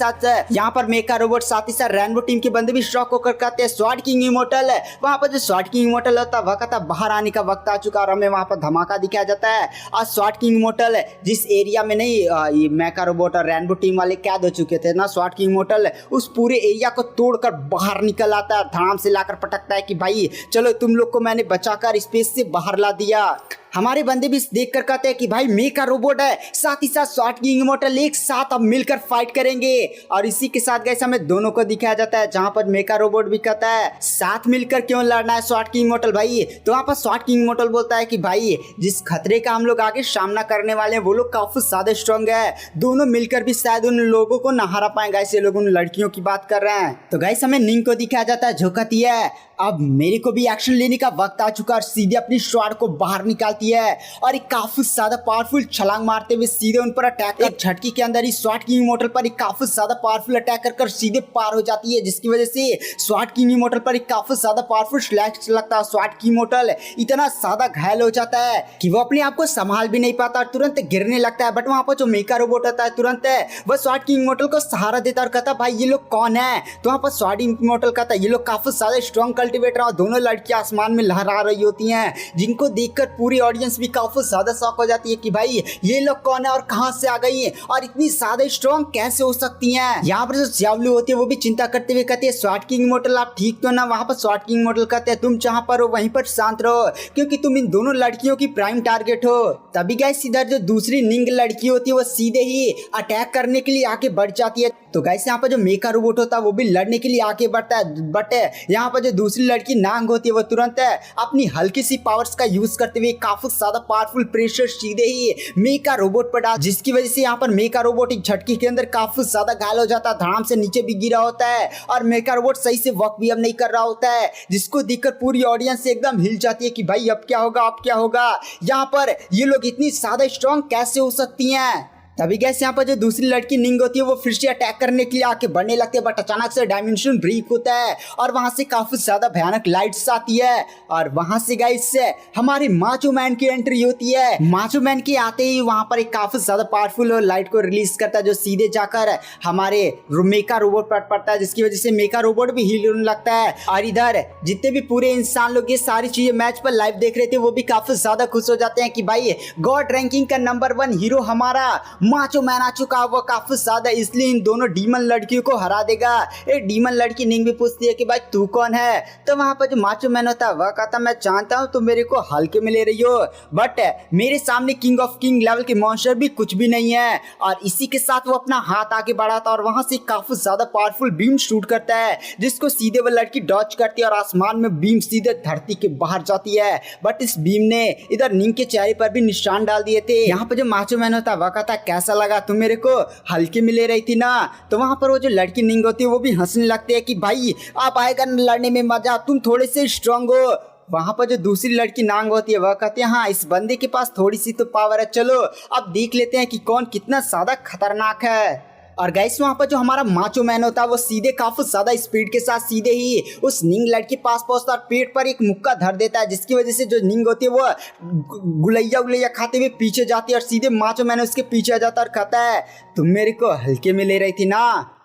साथ रेनबो टीम के बंदे भी शॉक होकर कहते हैं स्वॉर्ड किंग इमोर्टल है। वहाँ पर जो स्वॉर्ड किंग इमोर्टल होता है वह कहता है बाहर आने का वक्त आ चुका, और हमें वहाँ पर धमाका दिखाया जाता है। और स्वॉर्ड किंग इमोर्टल जिस एरिया में नहीं मेका रोबोट और रेनबो टीम वाले कैद हो चुके थे ना, स्वॉर्ड किंग इमोर्टल उस पूरे एरिया को तोड़कर बाहर निकल आता है, धड़ाम से लाकर पटकता है कि भाई चलो तुम लोग को मैंने बचाकर स्पेस से बाहर ला दिया। हमारे बंदे भी देख कर कहते हैं कि भाई मेका रोबोट है, साथ ही साथ स्वॉर्ड किंग इमोर्टल एक साथ अब मिलकर फाइट करेंगे। और इसी के साथ गाइस हमें दोनों को दिखाया जाता है जहां पर मेका रोबोट भी कहता है साथ मिलकर क्यों लड़ना है स्वॉर्ड किंग इमोर्टल भाई। तो वहां पर स्वॉर्ड किंग इमोर्टल बोलता है कि भाई जिस खतरे का हम लोग आगे सामना करने वाले हैं वो लोग काफी ज्यादा स्ट्रॉन्ग है, दोनों मिलकर भी शायद उन लोगों को ना हरा पाएंगे। ऐसे लोग उन लड़कियों की बात कर रहे हैं। तो गाइस हमें निंग को दिखाया जाता है जो कहती है अब मेरे को भी एक्शन लेने का वक्त आ चुका, और सीधे अपनी स्वॉर्ड को बाहर निकालती है और एक काफी ज्यादा पावरफुल छलांग मारते हुए सीधे उन पर अटैक कर झटके के अंदर ही स्वॉर्ड किंग इमोर्टल पर एक काफी ज्यादा पावरफुल अटैक कर सीधे पार हो जाती है, जिसकी वजह से स्वॉर्ड किंग इमोर्टल पर एक काफी ज्यादा पावरफुल स्लैश लगता है। स्वॉर्ड किंग इमोर्टल इतना ज्यादा घायल हो जाता है कि वो अपने आप को संभाल भी नहीं पाता और तुरंत गिरने लगता है। बट वहां पर जो मेका रोबोट होता है तुरंत वह स्वॉर्ड किंग इमोर्टल को सहारा देता है और कहता है भाई ये लोग कौन है। तो वहां पर स्वॉर्ड किंग इमोर्टल कहता है ये लोग काफी ज्यादा स्ट्रॉन्ग कल्टिवेटर और दोनों लड़कियां आसमान में लहरा रही होती हैं, जिनको देखकर पूरी ऑडियंस भी काफी ज्यादा शॉक हो जाती है कि भाई ये लोग कौन है और कहां से आ गई है और इतनी ज्यादा स्ट्रॉन्ग कैसे हो सकती हैं। यहाँ पर जो ज़ियाओलू होती है वो भी चिंता करते हुए कहती है स्वॉर्ड किंग इमोर्टल आप ठीक तो ना। वहां पर स्वॉर्ड किंग इमोर्टल कहते हैं तुम जहां पर हो वहीं पर शांत रहो क्योंकि तुम इन दोनों लड़कियों की प्राइम टारगेट हो। तभी गाइस इधर जो दूसरी निंग लड़की होती है वो सीधे ही अटैक करने के लिए आगे बढ़ जाती है। तो गाइस यहाँ पर जो मेका रोबोट होता है वो भी लड़ने के लिए आगे बढ़ता है, बट यहाँ पर जो दूसरी लड़की नांग होती है वो तुरंत अपनी हल्की सी पावर्स का यूज करते हुए काफी ज्यादा पावरफुल प्रेशर सीधे ही मेका रोबोट पर डाल, जिसकी वजह से यहाँ पर मेका रोबोट एक झटके के अंदर काफी ज्यादा घायल हो जाता है, धड़ाम से नीचे भी गिरा होता है और मेका रोबोट सही से वर्क भी अब नहीं कर रहा होता है, जिसको देखकर पूरी ऑडियंस एकदम हिल जाती है कि भाई अब क्या होगा अब क्या होगा, यहाँ पर ये लोग इतनी ज्यादा स्ट्रॉन्ग कैसे हो सकती हैं। तभी गैस यहाँ पर जो दूसरी लड़की निंग होती है वो फिर से अटैक करने के लिए आके बढ़ने लगती है, बट अचानक से डायमेंशन ब्रेक होता है और वहां से काफी ज्यादा भयानक लाइट्स आती है और वहां से गाइस से हमारे माचो मैन की एंट्री होती है। माचो मैन के आते ही वहां पर एक काफी ज्यादा पावरफुल लाइट को रिलीज करता है जो सीधे जाकर हमारे मेका रोबोट पर पड़ता है, जिसकी वजह से मेका रोबोट भी हिल होने लगता है। और इधर जितने भी पूरे इंसान लोग ये सारी चीजें मैच पर लाइव देख रहे थे वो भी काफी ज्यादा खुश हो जाते हैं कि भाई गॉड रैंकिंग का नंबर 1 हीरो हमारा माचो मैन आ चुका, वो काफी ज्यादा इसलिए इन दोनों डीमन लड़कियों को हरा देगा। एक डीमन लड़की निंग भी पूछती है कि भाई तू कौन है। तो वहां पर जो माचो मैन होता है वह कहता मैं जानता हूँ तुम मेरे को हल्के में ले रही हो, बट मेरे सामने किंग ऑफ किंग लेवल के मॉन्स्टर भी कुछ भी नहीं है। और इसी के साथ वो अपना हाथ आगे बढ़ाता और वहां से काफी ज्यादा पावरफुल बीम शूट करता है, जिसको सीधे वो लड़की डॉच करती है और आसमान में बीम सीधे धरती के बाहर जाती है। बट इस बीम ने इधर निंग के चेहरे पर भी निशान डाल दिए थे। यहाँ पर जो माचो मैन होता है वह कहता कैसा लगा तुम मेरे को हल्के में ले रही थी ना। तो वहां पर वो जो लड़की निंग होती है वो भी हंसने लगती है कि भाई आप आएगा लड़ने में मजा, तुम थोड़े से स्ट्रांग हो। वहाँ पर जो दूसरी लड़की नांग होती है वह कहती है हाँ इस बंदे के पास थोड़ी सी तो पावर है, चलो अब देख लेते हैं कि कौन कितना ज्यादा खतरनाक है। और गाइस वहाँ पर जो हमारा माचो मैन होता है वो सीधे काफी ज्यादा स्पीड के साथ सीधे ही उस निंग लड़की के पास पहुंचता है और पेट पर एक मुक्का धर देता है, जिसकी वजह से जो निंग होती है वो गुलैया उलैया खाते हुए पीछे जाती है और सीधे माचो मैन उसके पीछे आ जाता है और कहता है तुम मेरे को हल्के में ले रही थी ना।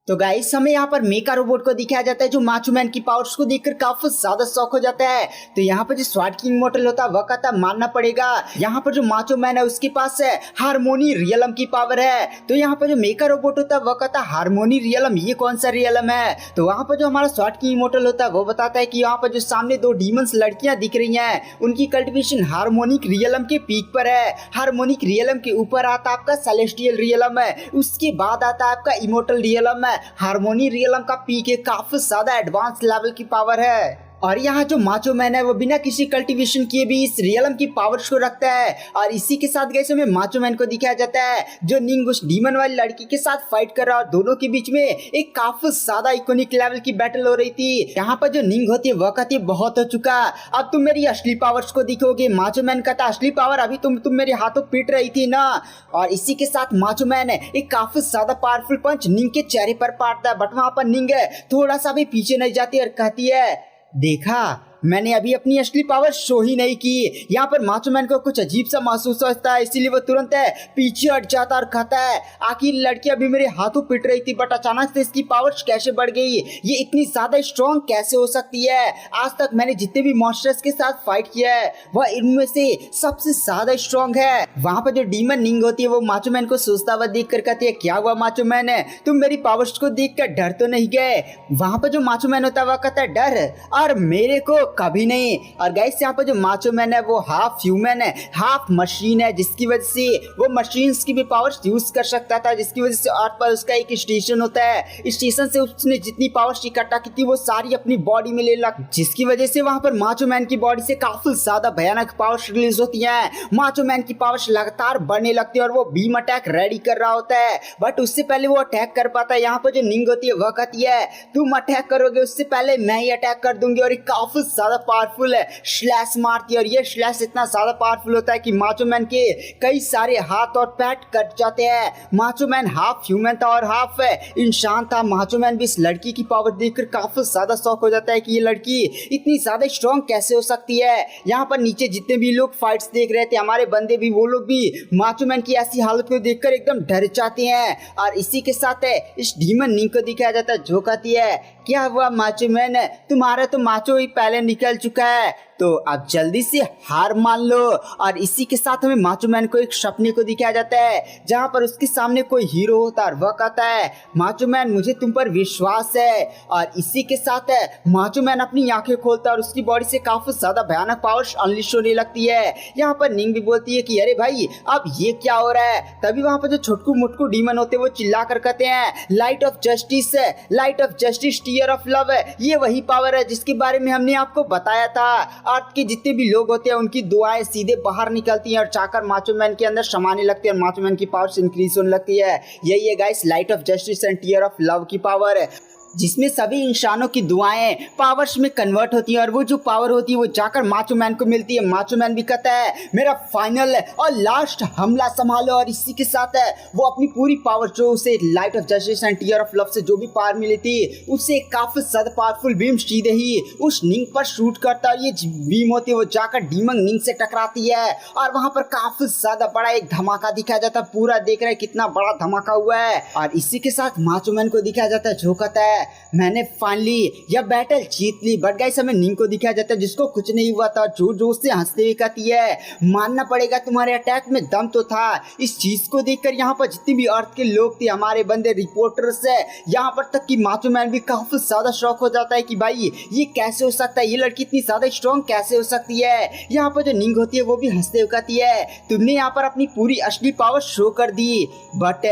तो गाइस हमें यहाँ पर मेका रोबोट को दिखाया जाता है जो माचो मैन की पावर्स को देखकर काफी ज्यादा शौक हो जाता है। तो यहाँ पर जो स्वाट किंग मॉडल होता है वह कहता है मानना पड़ेगा यहाँ पर जो माचो मैन है उसके पास है हारमोनी रियलम की पावर है। तो यहाँ पर जो मेका रोबोट होता है वह कहता है हारमोनी रियलम, ये कौन सा रियलम है। तो वहाँ पर जो हमारा स्वाट किंग मॉडल होता है वो बताता है कि यहाँ पर जो सामने दो डीमंस लड़कियां दिख रही हैं उनकी कल्टिवेशन हारमोनिक रियलम के पीक पर है। हारमोनिक रियलम के ऊपर आता आपका सेलेस्टियल रियलम है, उसके बाद आता आपका इमोर्टल रियलम है। हारमोनी रियलम का पीक है, काफी ज्यादा एडवांस लेवल की पावर है। और यहाँ जो माचो मैन है वो बिना किसी कल्टीवेशन किए भी इस रियलम की पावर्स को रखता है। और इसी के साथ गैस हमें माचो मैन को दिखाया जाता है जो निंग उस डीमन वाली लड़की के साथ फाइट कर रहा है और दोनों के बीच में एक काफी ज्यादा इकोनिक लेवल की बैटल हो रही थी। यहाँ पर जो निंग होती है वह कहती है बहुत हो चुका, अब तुम मेरी असली पावर्स को दिखोगे। माचो मैन कहता असली पावर अभी तुम मेरे हाथों पीट रही थी ना। और इसी के साथ माचो मैन एक काफी ज्यादा पावरफुल पंच निंग के चेहरे पर पाड़ता है, बट वहां पर निंग थोड़ा सा भी पीछे नहीं जाती और कहती है देखा मैंने अभी अपनी असली पावर शो ही नहीं की। यहाँ पर माचो मैन को कुछ अजीब सा महसूस होता है, इसीलिए वो तुरंत पीछे हट जाता और कहता है आखिर लड़की अभी मेरे हाथों पिट रही थी बट अचानक से इसकी पावर कैसे बढ़ गई, ये इतनी ज्यादा स्ट्रॉन्ग कैसे हो सकती है। आज तक मैंने जितने भी मॉन्स्टर्स के साथ फाइट किया है वह इनमें से सबसे ज्यादा स्ट्रॉन्ग है। वहाँ पर जो डीमन निंग होती है वो माचो मैन को सोचता हुआ देख कर कहती है क्या हुआ माचो मैन, तुम मेरी पावर्स को देख कर डर तो नहीं गए। वहाँ पर जो माचो मैन होता है वह कहता है डर और मेरे को कभी नहीं। और गाइस यहाँ पर जो माचो मैन है वो हाफ ह्यूमन है हाफ मशीन है, जिसकी वजह से वो मशीन्स की भी पावर्स यूज कर सकता था, जिसकी वजह से अर्थ पर उसका एक स्टेशन होता है, स्टेशन से उसने जितनी पावर्स इकट्ठा की थी वो सारी अपनी बॉडी में ले लग, जिसकी वजह से वहां पर माचो मैन की बॉडी से काफी ज्यादा भयानक पावर्स रिलीज होती है। माचो मैन की पावर्स लगातार बढ़ने लगती है और वो बीम अटैक रेडी कर रहा होता है, बट उससे पहले वो अटैक कर पाता है। यहाँ पर जो निंग होती है वह कहती है तुम अटैक करोगे उससे पहले मैं ही अटैक कर दूंगी, और काफी ज्यादा पावरफुल है स्लैश मारती है। और ये स्लैश इतना ज्यादा पावरफुल होता है कि माचो मैन के कई सारे हाथ और पैर कट जाते हैं। माचो मैन हाफ ह्यूमन था और हाफ इंसान था। माचो मैन भी इस लड़की की पावर देखकर काफी ज्यादा शॉक हो जाता है कि ये लड़की इतनी ज्यादा स्ट्रॉन्ग कैसे हो सकती है। यहाँ पर नीचे जितने भी लोग फाइट्स देख रहे थे हमारे बंदे भी, वो लोग भी माचो मैन की ऐसी हालत को देखकर एकदम डर जाते हैं। और इसी के साथ इस डीमन निंग को दिखाया जाता है जो कहती है क्या हुआ माचो मैन, तुम्हारा तो माचो ही पहले निकल चुका है, तो अब जल्दी से हार मान लो। और इसी के साथ हमें माचो मैन को एक सपने को दिखाया जाता है जहां पर उसके सामने कोई हीरो होता है और वह कहता है माचो मैन मुझे तुम पर विश्वास है। और इसी के साथ माचो मैन अपनी आंखें खोलता है और उसकी बॉडी से काफी ज्यादा भयानक पावर्स अनलिश होने लगती है। यहाँ पर निंग भी बोलती है कि अरे भाई अब ये क्या हो रहा है। तभी वहां पर जो छोटकू मुटकू डीमन होते हैं वो चिल्ला कर कहते हैं लाइट ऑफ जस्टिस है, light of justice tear of love है, ये वही पावर है जिसके बारे में हमने आपको बताया था। अर्थ के जितने भी लोग होते हैं उनकी दुआएं सीधे बाहर निकलती हैं और जाकर माचो मैन के अंदर समाने लगती है और माचो मैन की पावर्स इंक्रीज होने लगती है। यही है guys light of justice and tear of love की पावर है, जिसमें सभी इंसानों की दुआएं पावर्स में कन्वर्ट होती है और वो जो पावर होती है वो जाकर माचो मैन को मिलती है। माचो मैन भी कहता है मेरा फाइनल और लास्ट हमला संभालो। और इसी के साथ वो अपनी पूरी पावर जो उसे light of justice and tear of love से जो भी पावर मिली थी उससे काफी ज्यादा पावरफुल बीम सीधे ही उस निंग पर शूट करता है। ये बीम होती है वो जाकर डीमन निंग से टकराती है और वहां पर काफी ज्यादा बड़ा एक धमाका दिखाया जाता है। पूरा देख रहे हैं कितना बड़ा धमाका हुआ है। और इसी के साथ माचो मैन को दिखाया जाता है जो कहता है मैंने फाइनली यह बैटल जीत ली। बट गाइस हमें निंग को दिखाया जाता है जिसको कुछ नहीं हुआ था, जोर जोर से हंसते हुए कहती है मानना पड़ेगा तुम्हारे अटैक में दम तो था। इस चीज को देखकर यहाँ पर जितने भी अर्थ के लोग थे हमारे बंदे रिपोर्टर्स है, यहाँ पर तक कि माचो मैन भी काफी ज्यादा शौक हो जाता है कि भाई ये कैसे हो सकता है, ये लड़की इतनी ज्यादा स्ट्रॉन्ग कैसे हो सकती है। यहाँ पर जो निंग होती है वो भी हंसते हुए कहती है तुमने यहाँ पर अपनी पूरी असली पावर शो कर दी, बट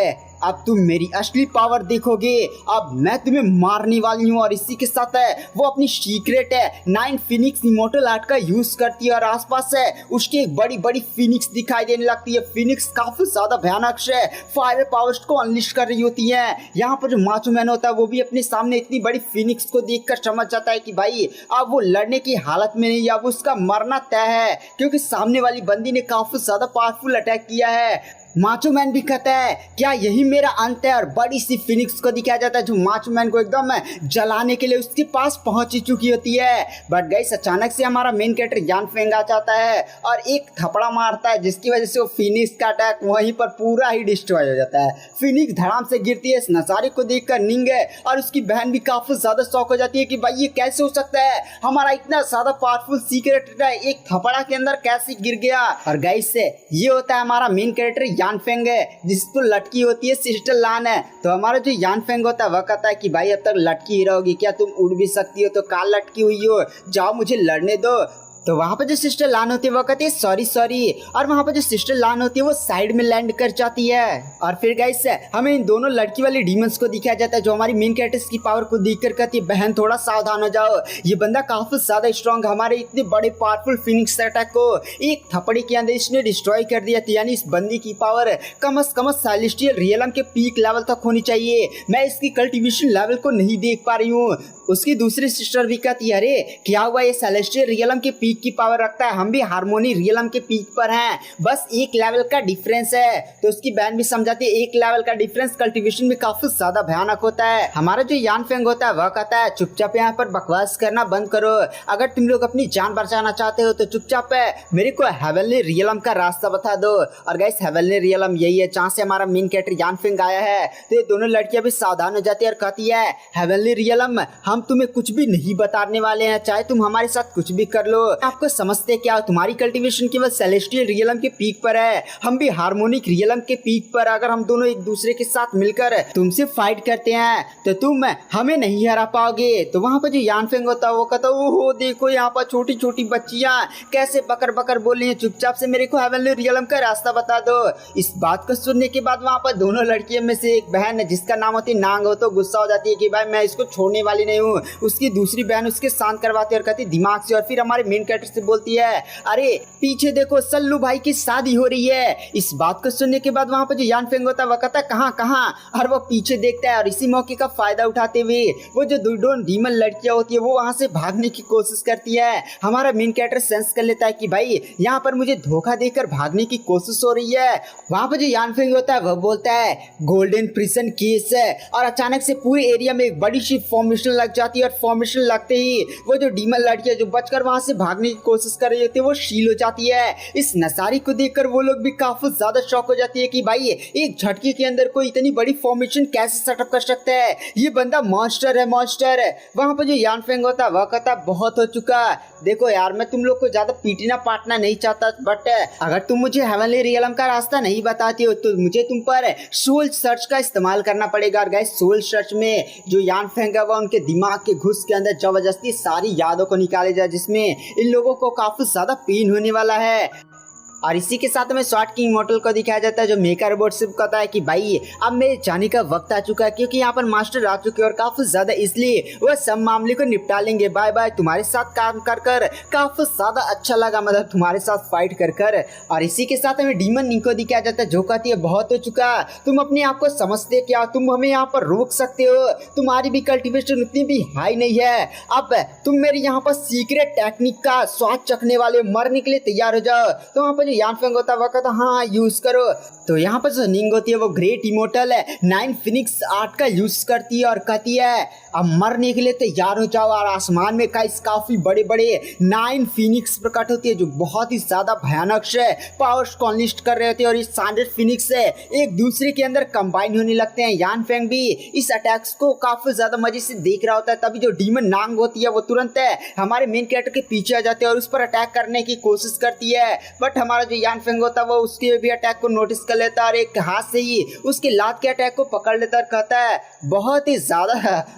अब तुम मेरी असली पावर देखोगे। अब मैं तुम्हें मारने वाली हूँ। और इसी के साथ है वो अपनी सीक्रेट है 9 फिनिक्स इमोर्टल आर्ट का यूज करती है और आसपास है उसकी एक बड़ी बड़ी फिनिक्स दिखाई देने लगती है। फिनिक्स काफी ज्यादा भयानक है, फायर पावर्स को अनलिश कर रही होती है। यहाँ पर जो माचो मैन होता है वो भी अपने सामने इतनी बड़ी फिनिक्स को देखकर समझ जाता है कि भाई अब वो लड़ने की हालत में नहीं, अब उसका मरना तय है, क्योंकि सामने वाली बंदी ने काफी ज्यादा पावरफुल अटैक किया है। माचो मैन भी कहता है क्या यही मेरा अंत है, और बड़ी सी फिनिक्स को दिखाया जाता है जो माचो मैन को एकदम जलाने के लिए उसके पास पहुंच चुकी होती है। बट गाइस अचानक से हमारा मेन कैरेक्टर यान फेंग आ जाता है और एक थपड़ा मारता है जिसकी वजह से वो फिनिक्स का अटैक वहीं पर पूरा ही डिस्ट्रॉय हो जाता है। फिनिक्स धड़ाम से गिरती है। इस नजारे को देखकर निंग और उसकी बहन भी काफी ज्यादा शॉक हो जाती है कि भाई ये कैसे हो सकता है, हमारा इतना ज्यादा पावरफुल सीक्रेट एक थपड़ा के अंदर कैसे गिर गया। और गाइस ये होता है हमारा मेन कैरेक्टर यान फेंग है जिस तो लटकी होती है सिस्टर लान है। तो हमारा जो यान फेंग होता है वह कहता है कि भाई अब तक लटकी ही रहोगी क्या, तुम उड़ भी सकती हो तो काल लटकी हुई हो, जाओ मुझे लड़ने दो। तो वहाँ पर जो सिस्टर लान होती है वो कहती है सॉरी सॉरी, और वहाँ पर जो सिस्टर लान होती है वो साइड में लैंड कर जाती है। और फिर गाइस हमें इन दोनों लड़की वाली डीमंस को दिखाया जाता है जो हमारी मेन कैरेक्टर्स की पावर को देखकर कहती है बहन थोड़ा सावधान हो जाओ, ये बंदा काफी ज्यादा स्ट्रॉन्ग, हमारे इतने बड़े पावरफुल फिनिक्स अटैक को एक थप्पड़ी के अंदर इसने डिस्ट्रॉय कर दिया। यानी इस बंदी की पावर कम से कम सेलेस्टियल रियलम के पीक लेवल तक होनी चाहिए, मैं इसकी कल्टीवेशन लेवल को नहीं देख पा रही हूँ। उसकी दूसरी सिस्टर भी कहती है अरे क्या हुआ, ये सेलेस्टियल रियलम के पीक की पावर रखता है, हम भी हार्मोनी रियलम के पीक पर हैं, बस एक लेवल का डिफरेंस है। तो उसकी बहन भी समझाती है एक लेवल का डिफरेंस कल्टीवेशन में काफी ज्यादा भयानक होता है। हमारा जो यान फेंग होता है वह कहता है चुपचाप यहाँ पर बकवास करना बंद करो, अगर तुम लोग अपनी जान बचाना चाहते हो तो चुपचाप मेरे को हेवनली रियलम का रास्ता बता दो। और गाइस हेवनली रियलम यही है जहाँ से हमारा मेन कैरेक्टर यान फेंग आया है। तो ये दोनों लड़कियां भी सावधान हो जाती है और कहती है हेवनली रियलम हम तुम्हें कुछ भी नहीं बताने वाले हैं, चाहे तुम हमारे साथ कुछ भी कर लो। आपको समझते क्या हो, तुम्हारी कल्टीवेशन केवल सेलेस्टियल रियलम के पीक पर है, हम भी हार्मोनिक रियलम के पीक पर। अगर हम दोनों एक दूसरे के साथ मिलकर तुमसे फाइट करते हैं तो तुम हमें नहीं हरा पाओगे। तो वहाँ पर जो यान फेंग होता है वो कहता है ओहो देखो यहाँ पर छोटी छोटी बच्चियां कैसे बकर बकर बोल रही हैं, चुपचाप से मेरे को हेवनली रियलम का रास्ता बता दो। इस बात को सुनने के बाद वहाँ पर दोनों लड़कियों में से एक बहन जिसका नाम होती है नांग हो तो गुस्सा हो जाती है कि भाई मैं इसको छोड़ने वाली नहीं हूँ। उसकी दूसरी बहन उसके शांत करवाती है और कहती दिमाग से, और फिर हमारे मेन कैरेक्टर से बोलती है अरे पीछे देखो सल्लू भाई की शादी हो रही है। इस बात को सुनने के बाद वहाँ पर जो यान फेंग होता है वह कहता है कहाँ कहाँ, और वो पीछे देखता है और इसी मौके का फायदा उठाते हुए वो जो दो डीमन लड़कियां होती है वो वहाँ से भागने की कोशिश करती है। हमारा मेन कैरेक्टर सेंस कर लेता है कि भाई यहाँ पर मुझे धोखा देकर भागने की कोशिश हो रही है। वहाँ पर जो यान फेंग होता है वह बोलता है गोल्डन प्रिजन केस है, और अचानक से पूरे एरिया में एक बड़ी सी फॉर्मेशन लग जाती है। और फॉर्मेशन लगते ही वो जो डीमन लड़कियां जो बचकर वहां से भागने की कोशिश कर रही होती है वो शील हो जाती है। इस नजारे को देखकर वो लोग भी काफी ज्यादा शॉक हो जाती है कि भाई एक झटके के अंदर कोई इतनी बड़ी फॉर्मेशन कैसे सेटअप कर सकता है, ये बंदा मॉन्स्टर है मॉन्स्टर। वहां पर जो यान फेंग होता है वह कहता बहुत हो चुका, देखो यार मैं तुम लोग को ज्यादा पीटना पाटना नहीं चाहता, बट अगर तुम मुझे हेवनली रियलम का रास्ता नहीं बताते हो तो मुझे तुम पर सोल सर्च का इस्तेमाल करना पड़ेगा। और गाइस सोल सर्च में जो यान फेंग है वह उनके दिमाग के घुस के अंदर जबरदस्ती सारी यादों को निकाले जाए जिसमें इन लोगों को काफी ज्यादा पेन होने वाला है। और इसी के साथ में शॉर्ट किंग मॉडल को दिखाया जाता है जो मेका रोबोट से कहता है कि भाई अब मेरे जाने का वक्त आ चुका है, क्योंकि यहाँ पर मास्टर आ चुके हैं और काफी ज्यादा इसलिए वह सब मामले को निपटा लेंगे। बाय बाय, तुम्हारे साथ काम कर कर काफी ज्यादा अच्छा लगा, मतलब तुम्हारे साथ फाइट कर कर। और इसी के साथ हमें डीमन निंग को दिखाया जाता है जो कहती है बहुत हो चुका, तुम अपने आप को समझते क्या, तुम हमें यहाँ पर रोक सकते हो, तुम्हारी भी कल्टीवेशन उतनी भी हाई नहीं है, अब तुम मेरे यहाँ पर सीक्रेट टेक्निक का स्वाद चखने वाले, मरने के लिए तैयार हो जाओ। तो वहाँ पर यान फेंग होता है वह कहता हाँ यूज करो। तो यहाँ पर जो निंग होती है वो ग्रेट इमोर्टल है 9 फिनिक्स आर्ट का यूज करती है और कहती है अब मरने के लिए तैयार हो जाओ। और आसमान में काफी बड़े बड़े 9 फिनिक्स प्रकट होती है जो बहुत ही ज्यादा भयानक है, पावर्स को अनलिस्ट कर रहे होते हैं और इस 100 फिनिक्स से एक दूसरे के अंदर कंबाइन होने लगते हैं। यान फेंग भी इस अटैक्स को काफी ज्यादा मजे से देख रहा होता है। तभी जो डीमन नांग होती है वो तुरंत हमारे मेन कैरेक्टर के पीछे आ जाते हैं और उस पर अटैक करने की कोशिश करती है, बट हमारे हमारा जो यान फेंग होता है वो उसके भी अटैक को नोटिस कर लेता है और एक हाथ से ही उसके लात के अटैक को पकड़ लेता है और कहता है बहुत ही ज्यादा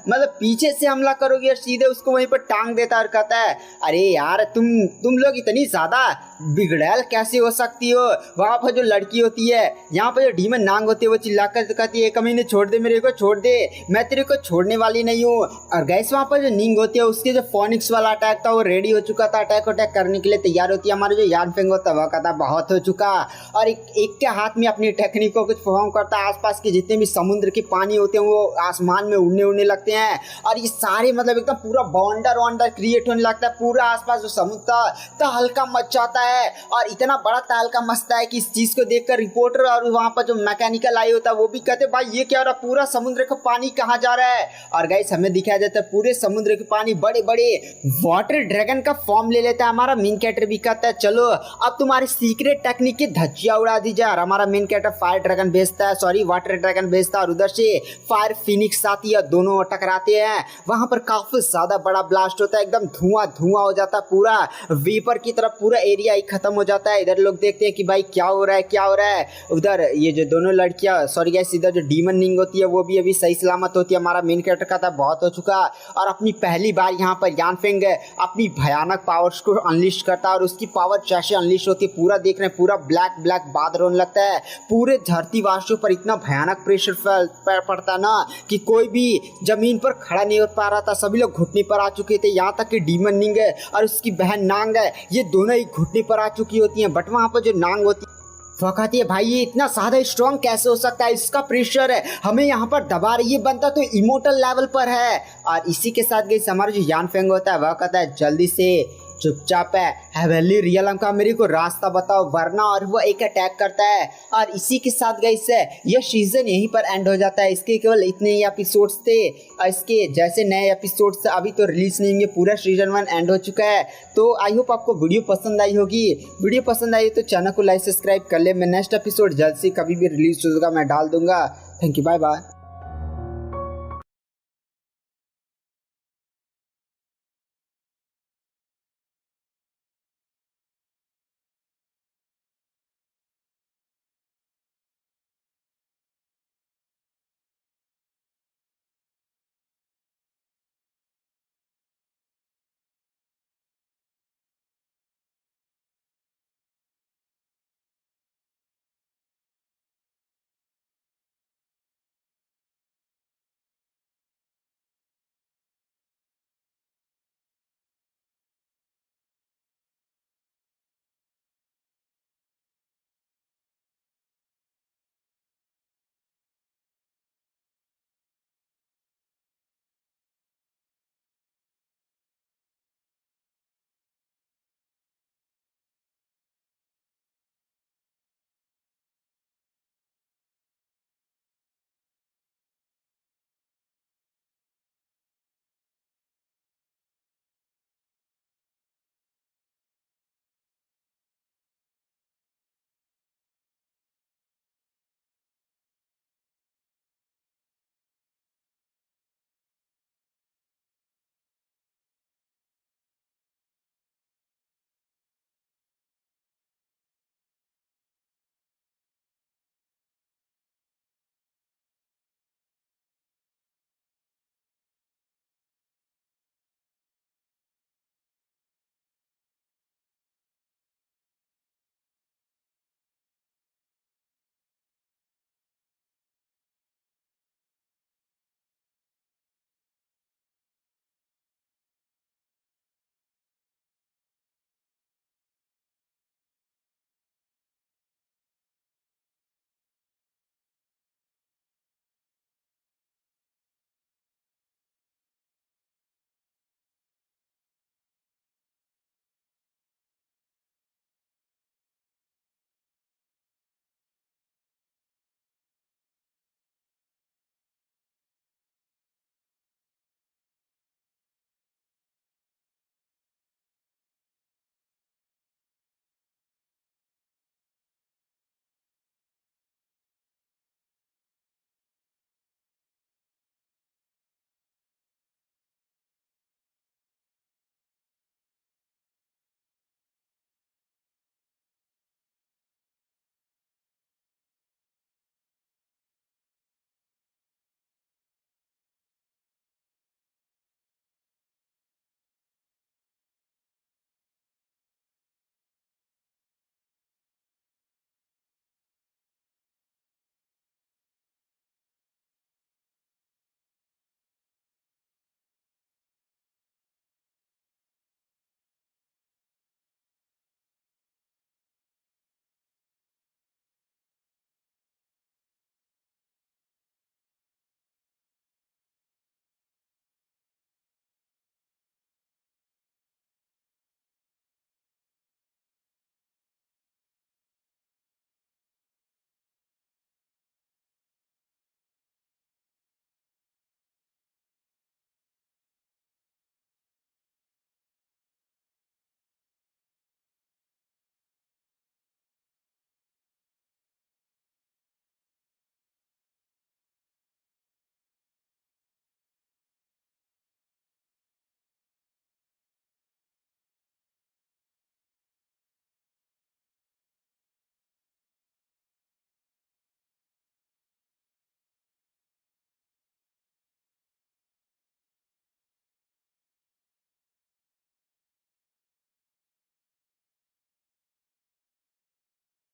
मतलब पीछे से हमला करोगे और सीधे उसको वहीं पर टांग देता है और कहता है अरे यार तुम लोग इतनी ज्यादा बिगड़ैल कैसे हो सकती हो। वहाँ पर जो लड़की होती है, यहाँ पर जो डीमन नांग होती है, वो चिल्लाकर कहती है कमीने छोड़ दे, मेरे को छोड़ दे, मैं तेरे को छोड़ने वाली नहीं हूँ। और गैस वहाँ पर जो निंग होती है उसके जो फोनिक्स वाला अटैक था वो रेडी हो चुका था, अटैक करने के लिए तैयार होती है। हमारे जो यान फेंग होता है वह कहता बहुत हो चुका और एक के हाथ में अपनी टेक्निक को कुछ परफॉर्म करता है। आसपास के जितने भी समुद्र के पानी होते हैं वो आसमान में उड़ने लगते हैं और ये सारे मतलब एकदम पूरा बॉन्डर क्रिएट होने लगता है। पूरा आसपास जो समुद्र था हल्का मच जाता है और इतना बड़ा तहलका मचता है कि इस चीज को देखकर रिपोर्टर और वहां पर जो मैकेनिकल आई होता है वो भी कहते भाई ये क्या हो रहा, पूरा समुद्र का पानी कहाँ जा रहा है। और गाइस हमें दिखाया जाता है पूरे समुद्र के पानी बड़े बड़े वाटर ड्रैगन का फॉर्म ले लेता है। हमारा मेन कैरेक्टर भी कहता है चलो अब तुम्हारी सीक्रेट टेक्निक की धज्जियां उड़ा दी जाए। और हमारा मेन कैरेक्टर फायर ड्रैगन भेजता है, सॉरी वाटर ड्रैगन भेजता है और उधर से फायर फिनिक्स आती है, दोनों टकराते हैं। वहां पर काफी ज्यादा बड़ा ब्लास्ट होता है, एकदम धुआं हो जाता है, पूरा वेपर की तरफ पूरा एरिया ही खत्म हो जाता है। इधर लोग देखते हैं कि भाई क्या हो रहा है। उधर ये जो दोनों लड़कियां, सॉरी गाइस, इधर जो डीमन निंग होती है वो भी अभी सही सलामत होती है। हमारा मेन कैरेक्टर का था बहुत हो चुका और अपनी पहली बार यहाँ पर यान फेंग अपनी भयानक पावर्स को अनलिस्ट करता है और उसकी पावर जैसे अनलिस्ट होती है पूरा देख रहे हैं, पूरा ब्लैक बादल होने लगता है। पूरे धरती वासियों पर इतना भयानक प्रेशर पड़ता है ना कि कोई भी जमीन पर खड़ा नहीं हो पा रहा था, सभी लोग घुटने पर आ चुके थे। यहाँ तक कि डीमन निंग और उसकी बहन नांग है, ये दोनों ही घुटने पर आ चुकी होती हैं। बट वहाँ पर जो नांग होती है वो कहती है भाई ये इतना ज्यादा स्ट्रॉन्ग कैसे हो सकता है, इसका प्रेशर है हमें यहाँ पर दबा रही है, बनता तो इमोर्टल लेवल पर है। और इसी के साथ गई हमारा जो यान फेंग होता है वह कहता है जल्दी से चुपचाप है हेवनली रियलम का मेरे को रास्ता बताओ वरना, और वो एक अटैक करता है। और इसी के साथ गई से यह सीजन यहीं पर एंड हो जाता है। इसके केवल इतने ही एपिसोड्स थे और इसके जैसे नए एपिसोड्स अभी तो रिलीज नहीं होंगे, पूरा सीजन 1 एंड हो चुका है। तो आई होप आपको वीडियो पसंद आई होगी। वीडियो पसंद आई तो चैनल को लाइक सब्सक्राइब कर ले। मैं नेक्स्ट एपिसोड जल्द से कभी भी रिलीज होगा मैं डाल दूंगा। Thank you, bye bye.